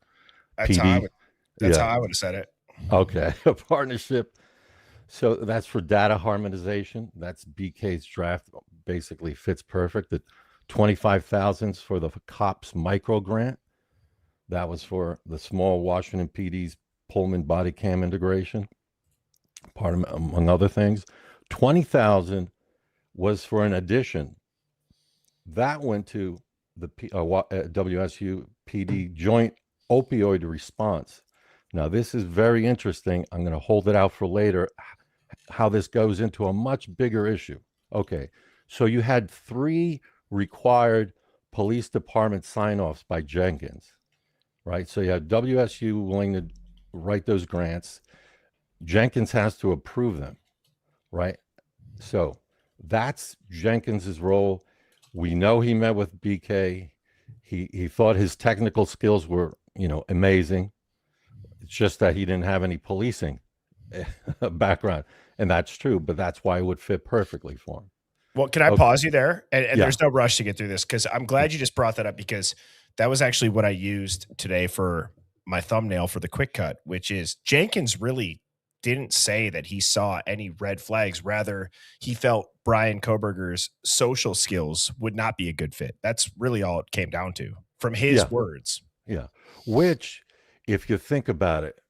That's how I would have said it. Okay, a partnership. So that's for data harmonization. That's BK's draft. Basically fits perfect. The 25,000 for the COPS micro grant. That was for the small Washington PD's Pullman body cam integration, part of, among other things. 20,000 was for an addition. That went to the WSU PD joint opioid response. Now, this is very interesting. I'm going to hold it out for later, how this goes into a much bigger issue. Okay, so you had 3 required police department sign-offs by Jenkins, right? So you have WSU willing to write those grants. Jenkins has to approve them, right? So that's Jenkins's role. We know he met with BK. He thought his technical skills were, amazing. It's just that he didn't have any policing background, and that's true. But that's why it would fit perfectly for him. Well, can I pause you there? And Yeah. there's no rush to get through this, because I'm glad you just brought that up, because that was actually what I used today for my thumbnail for the quick cut, which is Jenkins really didn't say that he saw any red flags. Rather, he felt Bryan Kohberger's social skills would not be a good fit. That's really all it came down to from his words. Yeah. Which, if you think about it,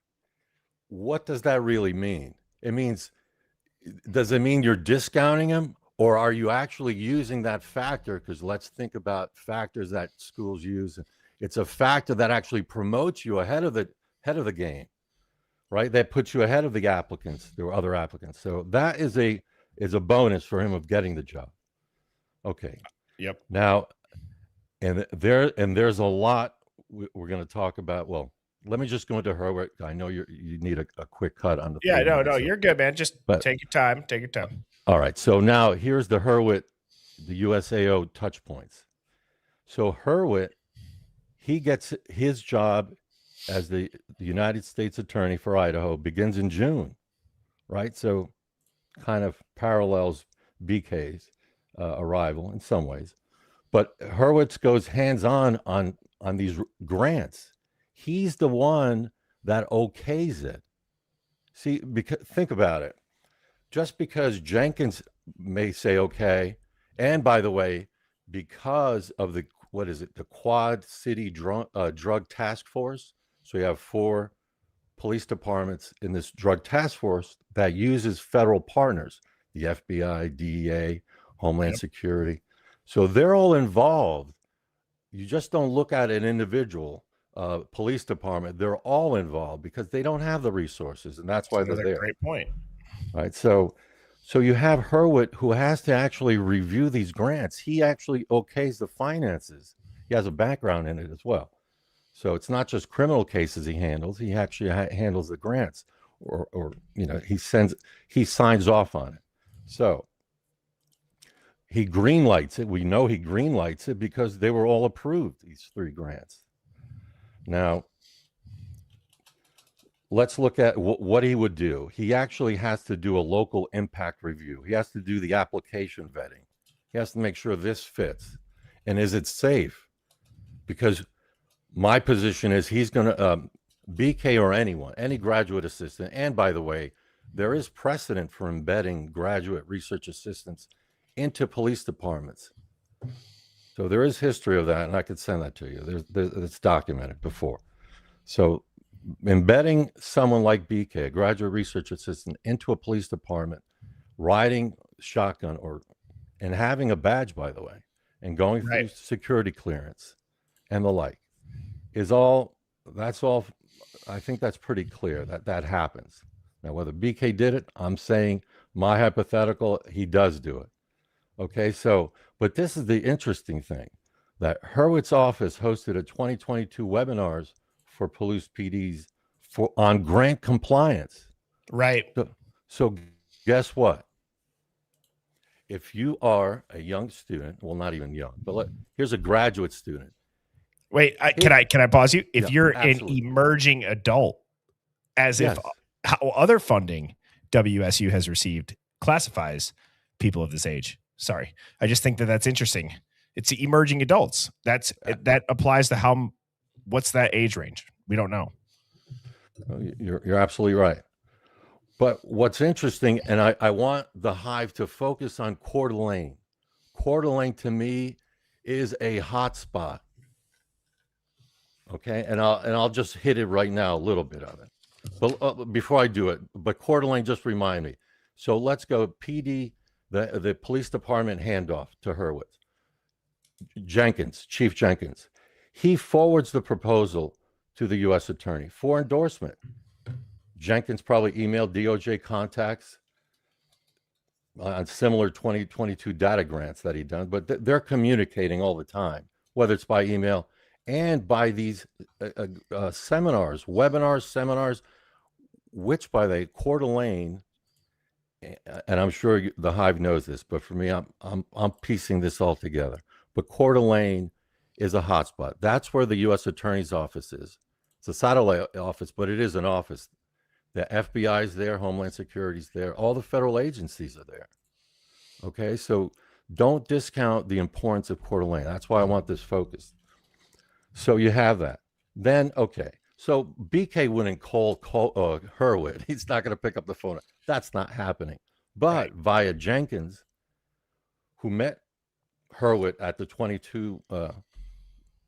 what does that really mean? It means, does it mean you're discounting him, or are you actually using that factor? Because let's think about factors that schools use. It's a factor that actually promotes you ahead of the game, right? That puts you ahead of the applicants. There were other applicants. So that is a bonus for him of getting the job. Okay. Yep. Now, and there's a lot we're going to talk about. Well, let me just go into her. I know you need a quick cut on the. Yeah, no, you're good, man. Just take your time. Take your time. All right. So now here's the Hurwitz, the USAO touch points. So Hurwitz, he gets his job as the United States Attorney for Idaho, begins in June, right? So kind of parallels BK's arrival in some ways. But Hurwitz goes hands-on on these grants. He's the one that okays it. See, because think about it. Just because Jenkins may say okay, and by the way, because of the Quad City Drug Task Force. So you have 4 police departments in this drug task force that uses federal partners, the FBI, DEA, Homeland Security. So they're all involved. You just don't look at an individual police department. They're all involved because they don't have the resources, and that's why they're there. Great point. Right. So you have Hurwitz, who has to actually review these grants. He actually okays the finances. He has a background in it as well. So it's not just criminal cases he handles. He actually handles the grants, or he signs off on it. So he greenlights it. We know he greenlights it because they were all approved, these 3 grants. Now, let's look at what he would do. He actually has to do a local impact review. He has to do the application vetting. He has to make sure this fits. And is it safe? Because my position is he's going to, BK or anyone, any graduate assistant, and by the way, there is precedent for embedding graduate research assistants into police departments. So there is history of that, and I could send that to you. It's documented before. So embedding someone like BK, a graduate research assistant, into a police department, riding shotgun and having a badge, by the way, and going through security clearance and the like, that's all. I think that's pretty clear that happens. Now, whether BK did it, I'm saying my hypothetical, he does do it. Okay, so, but this is the interesting thing, that Hurwitz's office hosted a 2022 webinars for police PDs on grant compliance. Right. So guess what? If you are a young student, well, not even young, but here's a graduate student. Wait, can I pause you? If you're absolutely. an emerging adult, as if how other funding WSU has received classifies people of this age. Sorry, I just think that's interesting. It's the emerging adults. That applies to what's that age range? We don't know. You're absolutely right. But what's interesting, and I want the Hive to focus on Coeur d'Alene. Coeur d'Alene to me is a hot spot. Okay, and I'll just hit it right now, a little bit of it. But before I do it, Coeur d'Alene, just remind me. So let's go PD, the police department handoff to Hurwitz. Jenkins, Chief Jenkins, he forwards the proposal to the U.S. Attorney for endorsement. Jenkins probably emailed DOJ contacts on similar 2022 data grants that he'd done, but they're communicating all the time, whether it's by email and by these seminars, webinars, seminars, which by the Coeur d'Alene, and I'm sure the Hive knows this, but for me, I'm piecing this all together. But Coeur d'Alene is a hotspot. That's where the U.S. Attorney's office is. It's a satellite office, but it is an office. The FBI is there, Homeland Security is there, all the federal agencies are there. Okay, so don't discount the importance of Coeur d'Alene. That's why I want this focused. So you have that. Then, okay, so BK wouldn't call Hurwitz. He's not going to pick up the phone. That's not happening. But via Jenkins, who met Hurwitz at the 22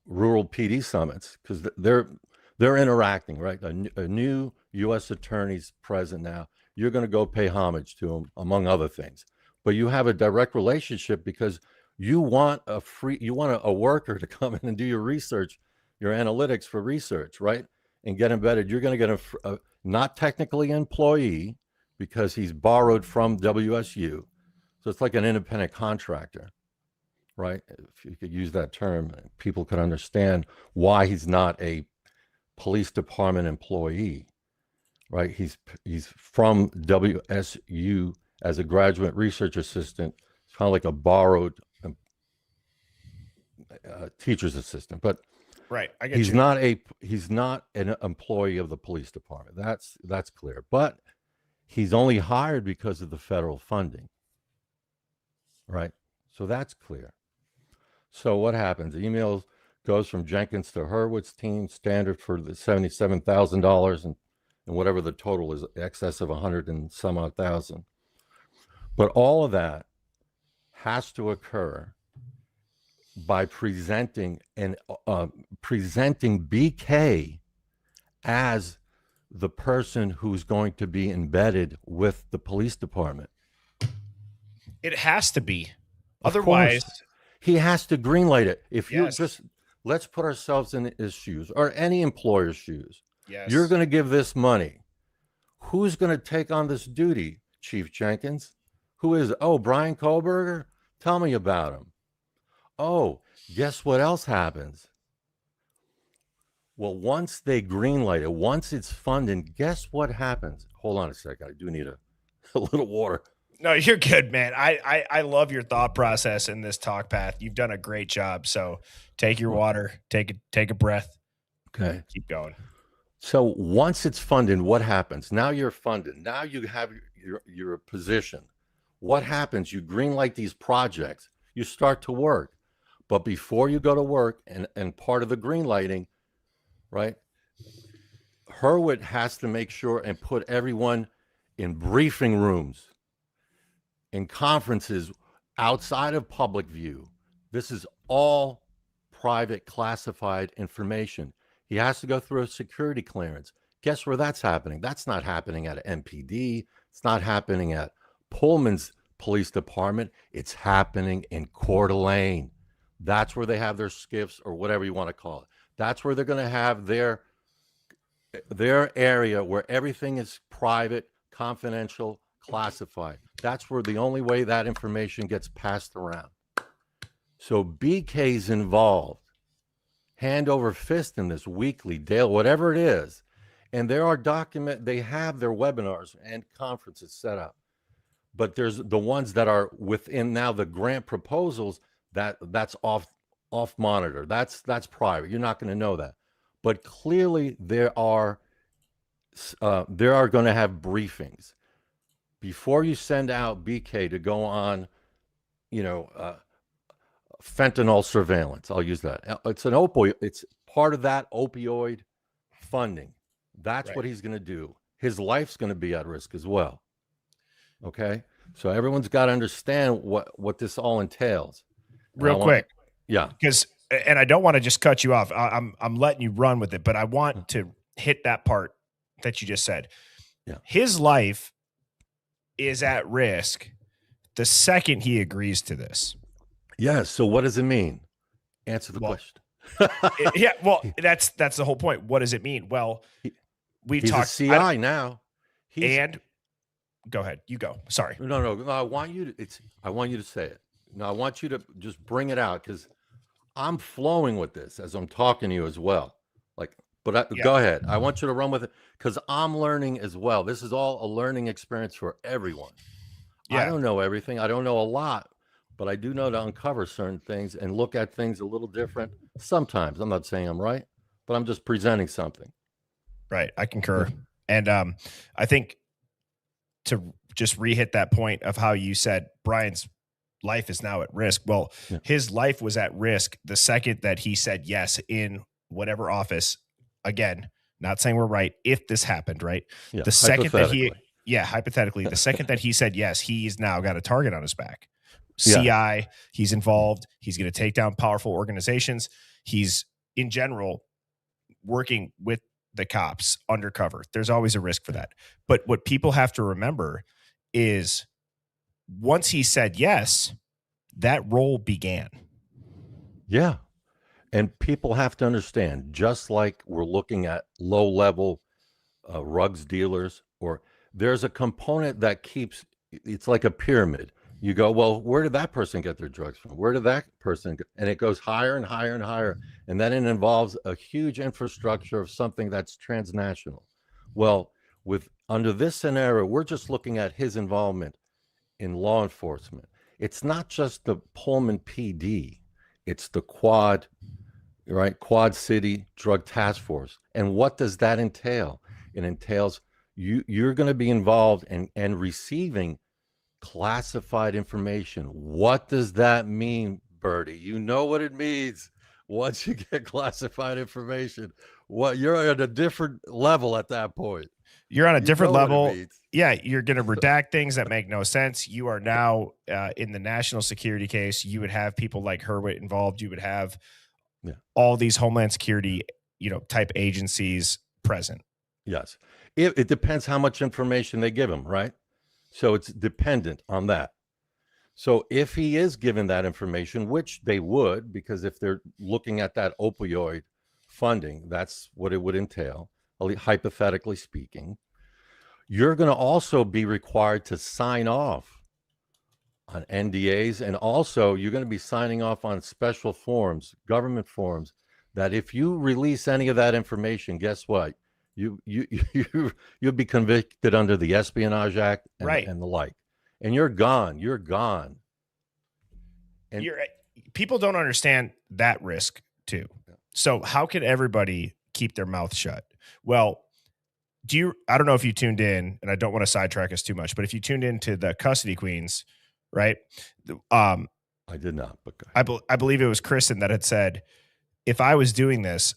rural PD summits, because they're interacting, right? A new U.S. attorney's present now. You're going to go pay homage to him, among other things. But you have a direct relationship because you want a worker to come in and do your research, your analytics for research, right? And get embedded. You're going to get a not technically employee because he's borrowed from WSU. So it's like an independent contractor, right? If you could use that term, people could understand why he's not a police department employee, right? He's from WSU as a graduate research assistant. It's kind of like a borrowed teacher's assistant, but I get he's you. He's not an employee of the police department. That's clear. But he's only hired because of the federal funding, right? So that's clear. So what happens? The email goes from Jenkins to Hurwitz's team, standard for the $77,000 and whatever the total is, excess of 100 and some odd thousand. But all of that has to occur by presenting BK as the person who's going to be embedded with the police department. It has to be. Of Otherwise, course, he has to greenlight it. If you let's put ourselves in his shoes or any employer's shoes. Yes. You're going to give this money. Who's going to take on this duty, Chief Jenkins? Who is it? Oh, Bryan Kohberger? Tell me about him. Oh, guess what else happens? Well, once they greenlight it, once it's funded, guess what happens? Hold on a second. I do need a little water. No, you're good, man. I love your thought process in this talk path. You've done a great job. So take your water, take a breath. Okay. Keep going. So once it's funded, what happens? Now you're funded. Now you have your position. What happens? You greenlight these projects. You start to work. But before you go to work, and part of the greenlighting, right? Hurwitz has to make sure and put everyone in briefing rooms, in conferences outside of public view. This is all private classified information. He has to go through a security clearance. Guess where that's happening? That's not happening at MPD. It's not happening at Pullman's police department. It's happening in Coeur d'Alene. That's where they have their skiffs, or whatever you want to call it. That's where they're going to have their area where everything is private, confidential, classified. That's where the only way that information gets passed around. So BK's involved, hand over fist in this weekly, daily, whatever it is. And there are they have their webinars and conferences set up. But there's the ones that are within now the grant proposals that's off monitor. That's private. You're not going to know that. But clearly there are going to have briefings before you send out BK to go on, fentanyl surveillance. I'll use that. It's an opioid. It's part of that opioid funding. That's right. What he's going to do. His life's going to be at risk as well. Okay. So everyone's got to understand what this all entails. Real quick. Yeah. Because, and I don't want to just cut you off. I'm letting you run with it, but I want to hit that part that you just said. Yeah. His life is at risk the second he agrees to this. Yeah. So what does it mean? Answer the question. Yeah. Well, that's the whole point. What does it mean? Well, we've he's talked a CI now. And go ahead. You go. Sorry. No. I want you to say it. No, I want you to just bring it out, because I'm flowing with this as I'm talking to you as well. Go ahead. I want you to run with it, because I'm learning as well. This is all a learning experience for everyone. Yeah. I don't know everything. I don't know a lot, but I do know to uncover certain things and look at things a little different. Sometimes I'm not saying I'm right, but I'm just presenting something. Right. I concur. And I think to just re-hit that point of how you said Bryan's life is now at risk. Well, his life was at risk the second that he said yes in whatever office. Again, not saying we're right. If this happened, right? Yeah, the second that hypothetically, the second that he said yes, he's now got a target on his back. CI, he's involved. He's going to take down powerful organizations. He's in general working with the cops undercover. There's always a risk for that. But what people have to remember is once he said yes, that role began. Yeah. And people have to understand, just like we're looking at low-level rugs dealers, or there's a component that keeps, it's like a pyramid. You go, well, where did that person get their drugs from? Where did that person get? And it goes higher and higher and higher. And then it involves a huge infrastructure of something that's transnational. Well, under this scenario, we're just looking at his involvement in law enforcement. It's not just the Pullman PD, it's the Quad City Drug Task Force. And what does that entail? It entails you're going to be involved and receiving classified information. What does that mean, Bertie? You know what it means. Once you get classified information, you're at a different level at that point. You're on a different level. Yeah, you're going to redact things that make no sense. You are now in the national security case. You would have people like Hurwitz involved. You would have all these Homeland Security, type agencies present. Yes. It depends how much information they give him, right? So it's dependent on that. So if he is given that information, which they would, because if they're looking at that opioid funding, that's what it would entail, hypothetically speaking. You're going to also be required to sign off on NDAs, and also you're going to be signing off on special forms, government forms, that if you release any of that information, guess what? You'll be convicted under the Espionage Act and the like. and you're gone. You're gone. And people don't understand that risk too. So how can everybody keep their mouth shut? Well, I don't know if you tuned in, and I don't want to sidetrack us too much, but if you tuned into the Custody Queens, right? I did not, but I believe it was Kristen that had said, if I was doing this,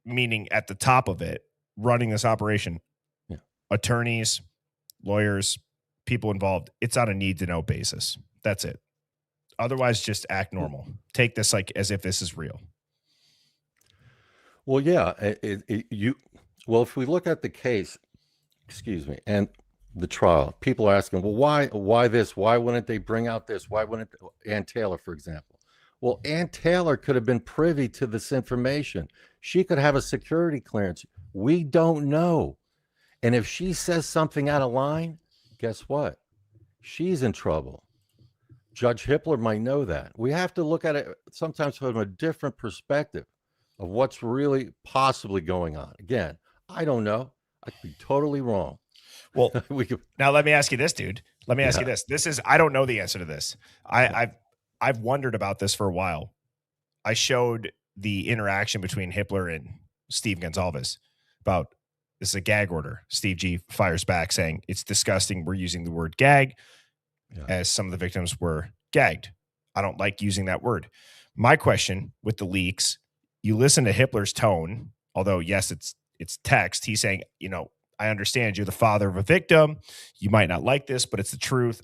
meaning at the top of it, running this operation, attorneys, lawyers, people involved, it's on a need to know basis. That's it. Otherwise, just act normal. Take this like as if this is real. Well, yeah, if we look at the case, and the trial, people are asking, well, why this? Why wouldn't they bring out this? Why wouldn't Ann Taylor, for example? Well, Ann Taylor could have been privy to this information. She could have a security clearance. We don't know. And if she says something out of line, guess what? She's in trouble. Judge Hippler might know that. We have to look at it sometimes from a different perspective of what's really possibly going on. Again, I don't know. I could be totally wrong. Well, now let me ask you this, dude. Let me ask you this. I don't know the answer to this. I've wondered about this for a while. I showed the interaction between Hippler and Steve Gonsalves about this is a gag order. Steve G fires back saying it's disgusting. We're using the word gag as some of the victims were gagged. I don't like using that word. My question with the leaks, you listen to Hippler's tone, although yes, it's text. He's saying, I understand you're the father of a victim. You might not like this, but it's the truth.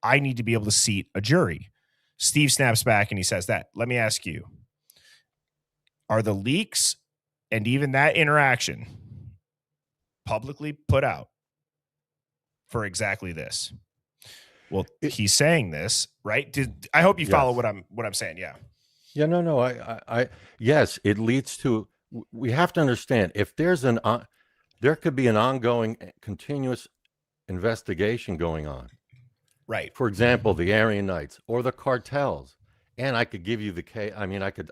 I need to be able to seat a jury. Steve snaps back and he says that. Let me ask you, are the leaks and even that interaction publicly put out for exactly this? Well, he's saying this, right? I hope you follow what I'm saying. Yeah. Yeah, no. I yes, it leads to, we have to understand if there's there could be an ongoing continuous investigation going on. Right. For example, the Aryan Knights or the cartels. And I could give you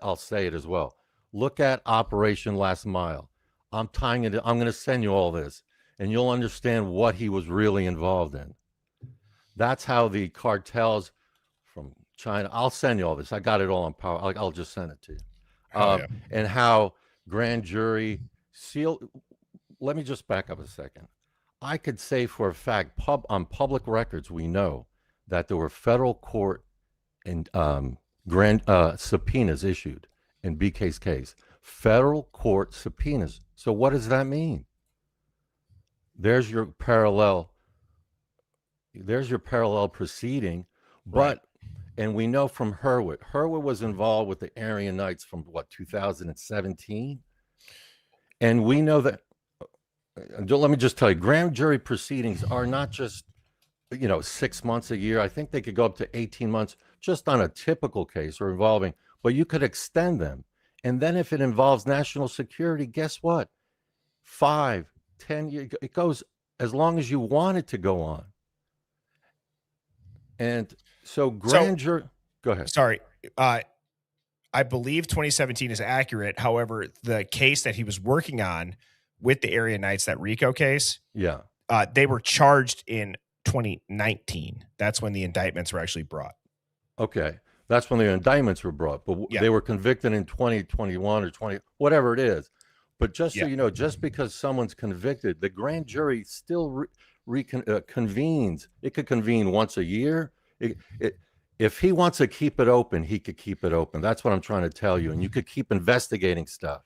I'll say it as well. Look at Operation Last Mile. I'm going to send you all this and you'll understand what he was really involved in. That's how the cartels from China, I'll send you all this. I got it all on power. I'll just send it to you. And how grand jury let me just back up a second. I could say for a fact, on public records, we know that there were federal court and grand subpoenas issued in BK's case. Federal court subpoenas. So what does that mean? There's your parallel proceeding, but and we know from Hurwitz was involved with the Aryan Knights from 2017, and we know that. Let me just tell you, grand jury proceedings are not just 6 months a year. I think they could go up to 18 months just on a typical case or involving, but you could extend them. And then if it involves national security, guess what? 5, 10 years, it goes as long as you want it to go on. And so grand jury, go ahead. Sorry. I believe 2017 is accurate. However, the case that he was working on with the Aryan Knights, that RICO case, they were charged in 2019. That's when the indictments were actually brought. Okay. That's when the indictments were brought, but they were convicted in 2021 or 20, whatever it is. But just so you know, just because someone's convicted, the grand jury still convenes. It could convene once a year. If he wants to keep it open, he could keep it open. That's what I'm trying to tell you. And you could keep investigating stuff.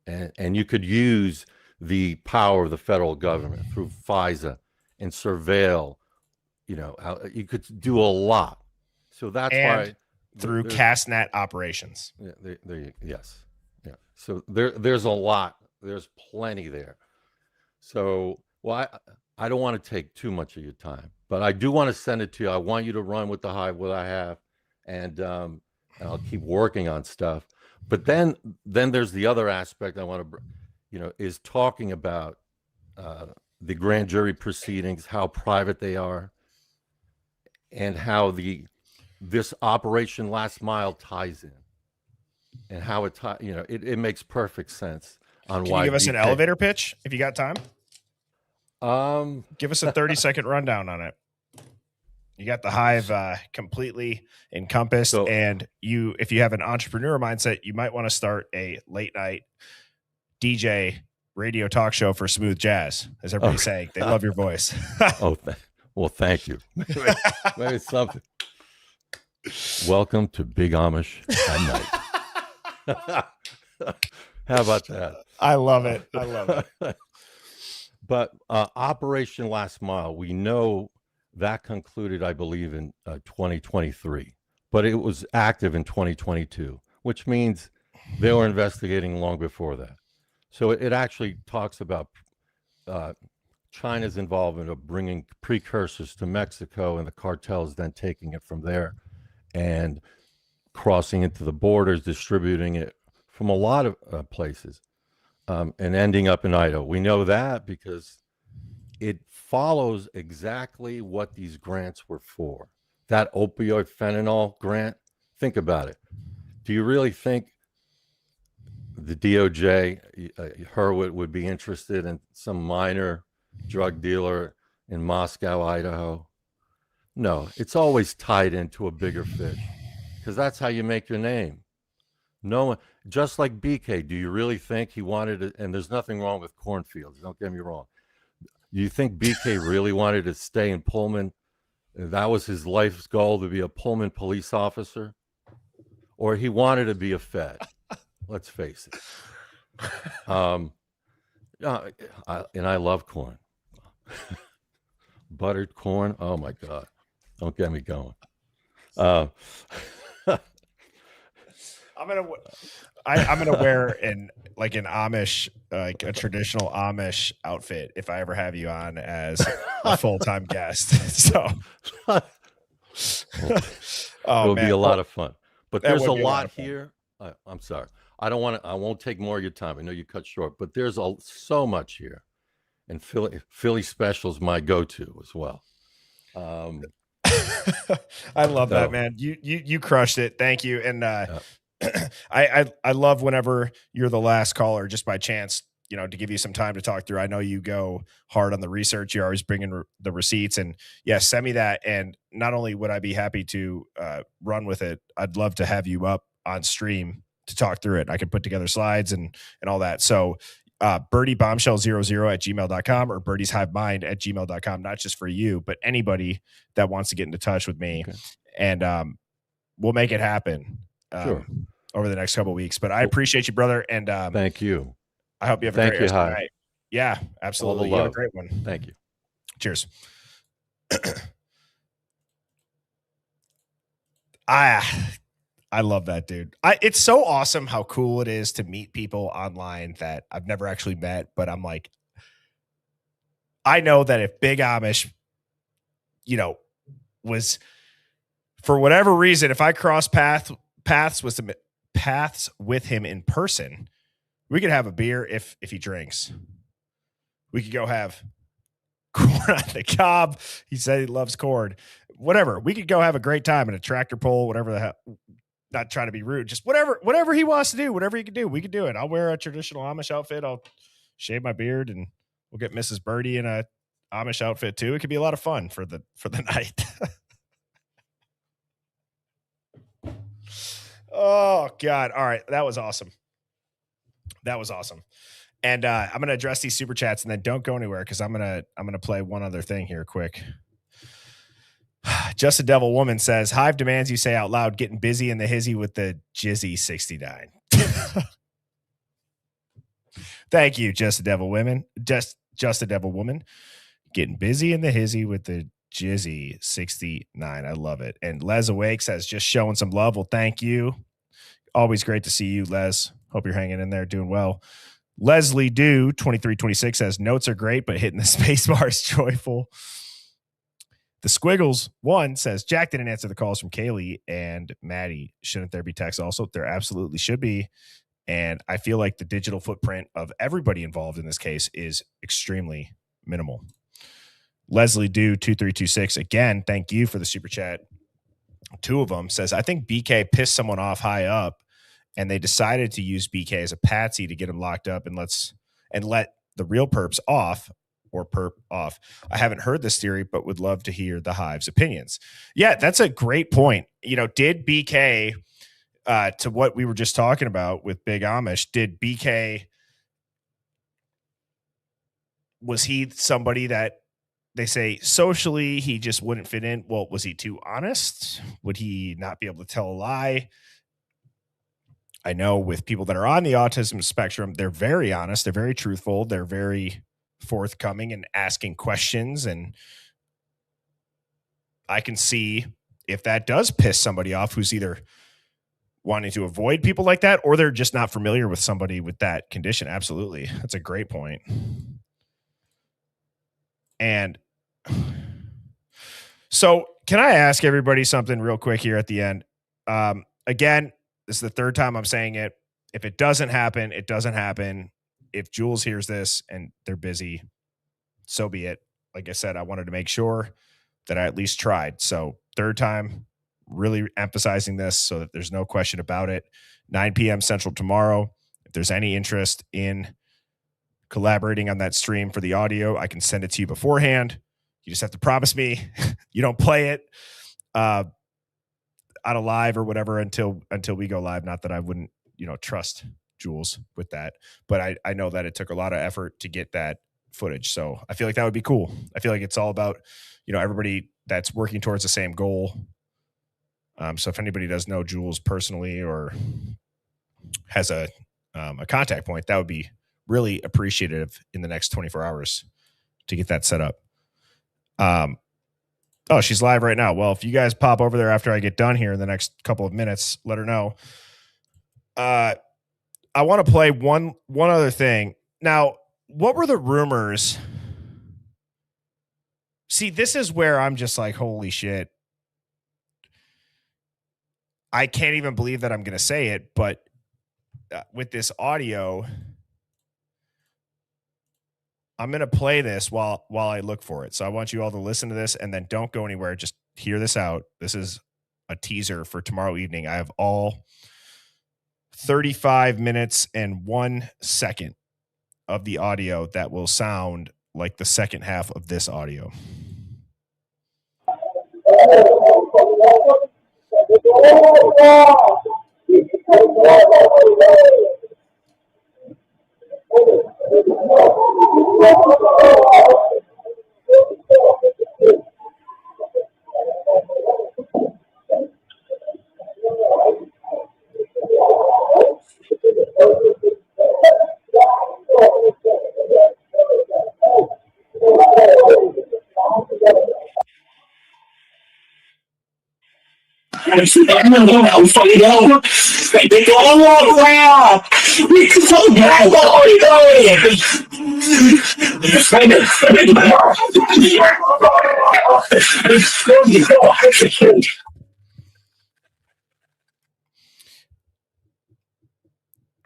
And you could use the power of the federal government through FISA and surveil. You could do a lot. So that's why through CastNet operations. Yes. Yeah. So there's a lot. There's plenty there. So, I don't want to take too much of your time, but I do want to send it to you. I want you to run with the Hive, what I have, and I'll keep working on stuff. But then there's the other aspect I want to, is talking about the grand jury proceedings, how private they are, and how this Operation Last Mile ties in, and how it makes perfect sense on why. Can you give us an elevator pitch if you got time? Give us a 30-second rundown on it. You got the Hive completely encompassed, and if you have an entrepreneur mindset, you might want to start a late night DJ radio talk show for smooth jazz, as everybody's saying. They love your voice. Well, thank you. Maybe something. Welcome to Big Amish at night. How about that? I love it. I love it. But Operation Last Mile, we know that concluded, I believe, in 2023, but it was active in 2022, which means they were investigating long before that. So it actually talks about China's involvement of bringing precursors to Mexico and the cartels then taking it from there and crossing into the borders, distributing it from a lot of places, and ending up in Idaho. We know that because it follows exactly what these grants were for. That opioid fentanyl grant, think about it. Do you really think the DOJ, Hurwitz, would be interested in some minor drug dealer in Moscow, Idaho? No, it's always tied into a bigger fish because that's how you make your name. No one, just like BK, do you really think he wanted to, and there's nothing wrong with cornfields, don't get me wrong. Do you think BK really wanted to stay in Pullman? That was his life's goal, to be a Pullman police officer? Or he wanted to be a Fed? Let's face it. And I love corn. Buttered corn. Oh my God. Don't get me going. I'm gonna wear an Amish, like a traditional Amish outfit if I ever have you on as a full-time guest. So it'll be a lot of fun. But there's a lot here. I'm sorry. I won't take more of your time. I know you cut short, but there's so much here. And Philly Special's my go-to as well. I love that, man. You crushed it. Thank you. And I love whenever you're the last caller, just by chance, to give you some time to talk through. I know you go hard on the research. You're always bringing the receipts, and send me that. And not only would I be happy to run with it, I'd love to have you up on stream to talk through it. I could put together slides and all that. So birdie-bombshell00@gmail.com or Birdie's Hive Mind @gmail.com, not just for you, but anybody that wants to get into touch with me. Okay. And we'll make it happen over the next couple of weeks. But I appreciate you, brother. And thank you. I hope you have a great rest of the night. Yeah, absolutely. You have a great one. Thank you. Cheers. I love that, dude. It's so awesome how cool it is to meet people online that I've never actually met, but I'm like, I know that if Big Amish, was, for whatever reason, if I cross paths with him in person, we could have a beer if he drinks. We could go have corn on the cob. He said he loves corn. Whatever. We could go have a great time in a tractor pull, whatever the hell. Not trying to be rude, just whatever he wants to do, whatever he can do, we can do it. I'll wear a traditional Amish outfit. I'll shave my beard, and we'll get Mrs. Birdie in a Amish outfit too. It could be a lot of fun for the night. Oh God. All right. That was awesome. And I'm going to address these super chats, and then don't go anywhere, because I'm going to play one other thing here quick. Just a Devil Woman says, Hive demands you say out loud, getting busy in the hizzy with the Jizzy 69. Thank you, Just a Devil Woman. Just a Devil Woman. Getting busy in the hizzy with the Jizzy 69. I love it. And Les Awake says, just showing some love. Well, thank you. Always great to see you, Les. Hope you're hanging in there, doing well. Leslie Dew 2326 says, notes are great, but hitting the space bar is joyful. The Squiggles 1 says, Jack didn't answer the calls from Kaylee and Maddie. Shouldn't there be text also? There absolutely should be. And I feel like the digital footprint of everybody involved in this case is extremely minimal. Leslie Dew 2326, again, thank you for the super chat. Two of them, says, I think BK pissed someone off high up, and they decided to use BK as a patsy to get him locked up and let the real perps off. or perp off. I haven't heard this theory, but would love to hear the Hive's opinions. Yeah, that's a great point. Did BK, to what we were just talking about with Big Amish, did BK, was he somebody that they say socially he just wouldn't fit in? Well, was he too honest? Would he not be able to tell a lie? I know with people that are on the autism spectrum, they're very honest. They're very truthful. They're very forthcoming and asking questions. And I can see if that does piss somebody off who's either wanting to avoid people like that or they're just not familiar with somebody with that condition. Absolutely. That's a great point. And so can I ask everybody something real quick here at the end? Again, this is the third time I'm saying it. If it doesn't happen, it doesn't happen. If Jules hears this and they're busy, so be it. Like I said, I wanted to make sure that I at least tried. So third time, really emphasizing this so that there's no question about it. 9 p.m. Central tomorrow. If there's any interest in collaborating on that stream for the audio, I can send it to you beforehand. You just have to promise me you don't play it on a live or whatever until we go live. Not that I wouldn't, trust Jules with that, but I know that it took a lot of effort to get that footage. So I feel like that would be cool. I feel like it's all about, everybody that's working towards the same goal. So if anybody does know Jules personally or has a contact point, that would be really appreciative in the next 24 hours to get that set up. Oh, she's live right now. Well, if you guys pop over there after I get done here in the next couple of minutes, let her know. I want to play one other thing. Now, what were the rumors? See, this is where I'm just like, holy shit. I can't even believe that I'm going to say it, but with this audio, I'm going to play this while I look for it. So I want you all to listen to this and then don't go anywhere. Just hear this out. This is a teaser for tomorrow evening. I have all 35 minutes and 1 second of the audio that will sound like the second half of this audio.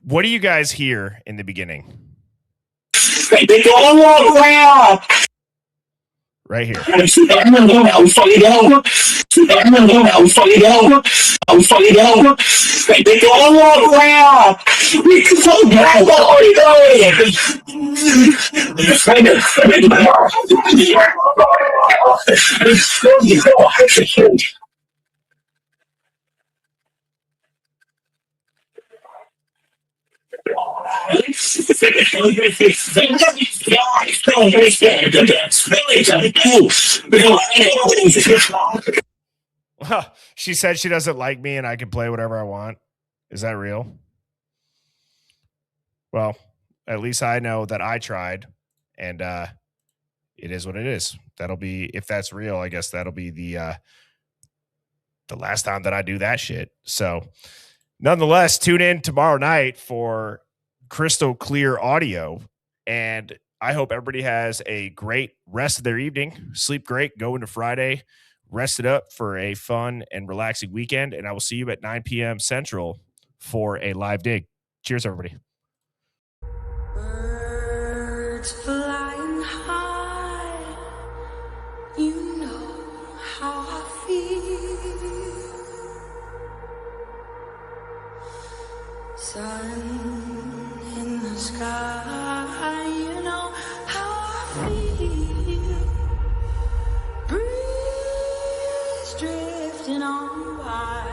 What do you guys hear in the beginning? Right here. She said she doesn't like me and I can play whatever I want. Is that real? Well, at least I know that I tried, and it is what it is. That'll be, if that's real, I guess that'll be the last time that I do that shit. So nonetheless, tune in tomorrow night for crystal clear audio, and I hope everybody has a great rest of their evening. Sleep great, go into Friday, rest it up for a fun and relaxing weekend, and I will see you at 9 p.m. Central for a live dig. Cheers, everybody. Birds flying high, you know how I feel. Sun in the sky, you know how I feel. Breeze drifting on by.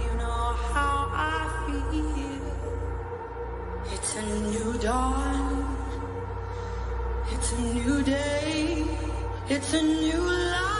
You know how I feel. It's a new dawn. It's a new day. It's a new life.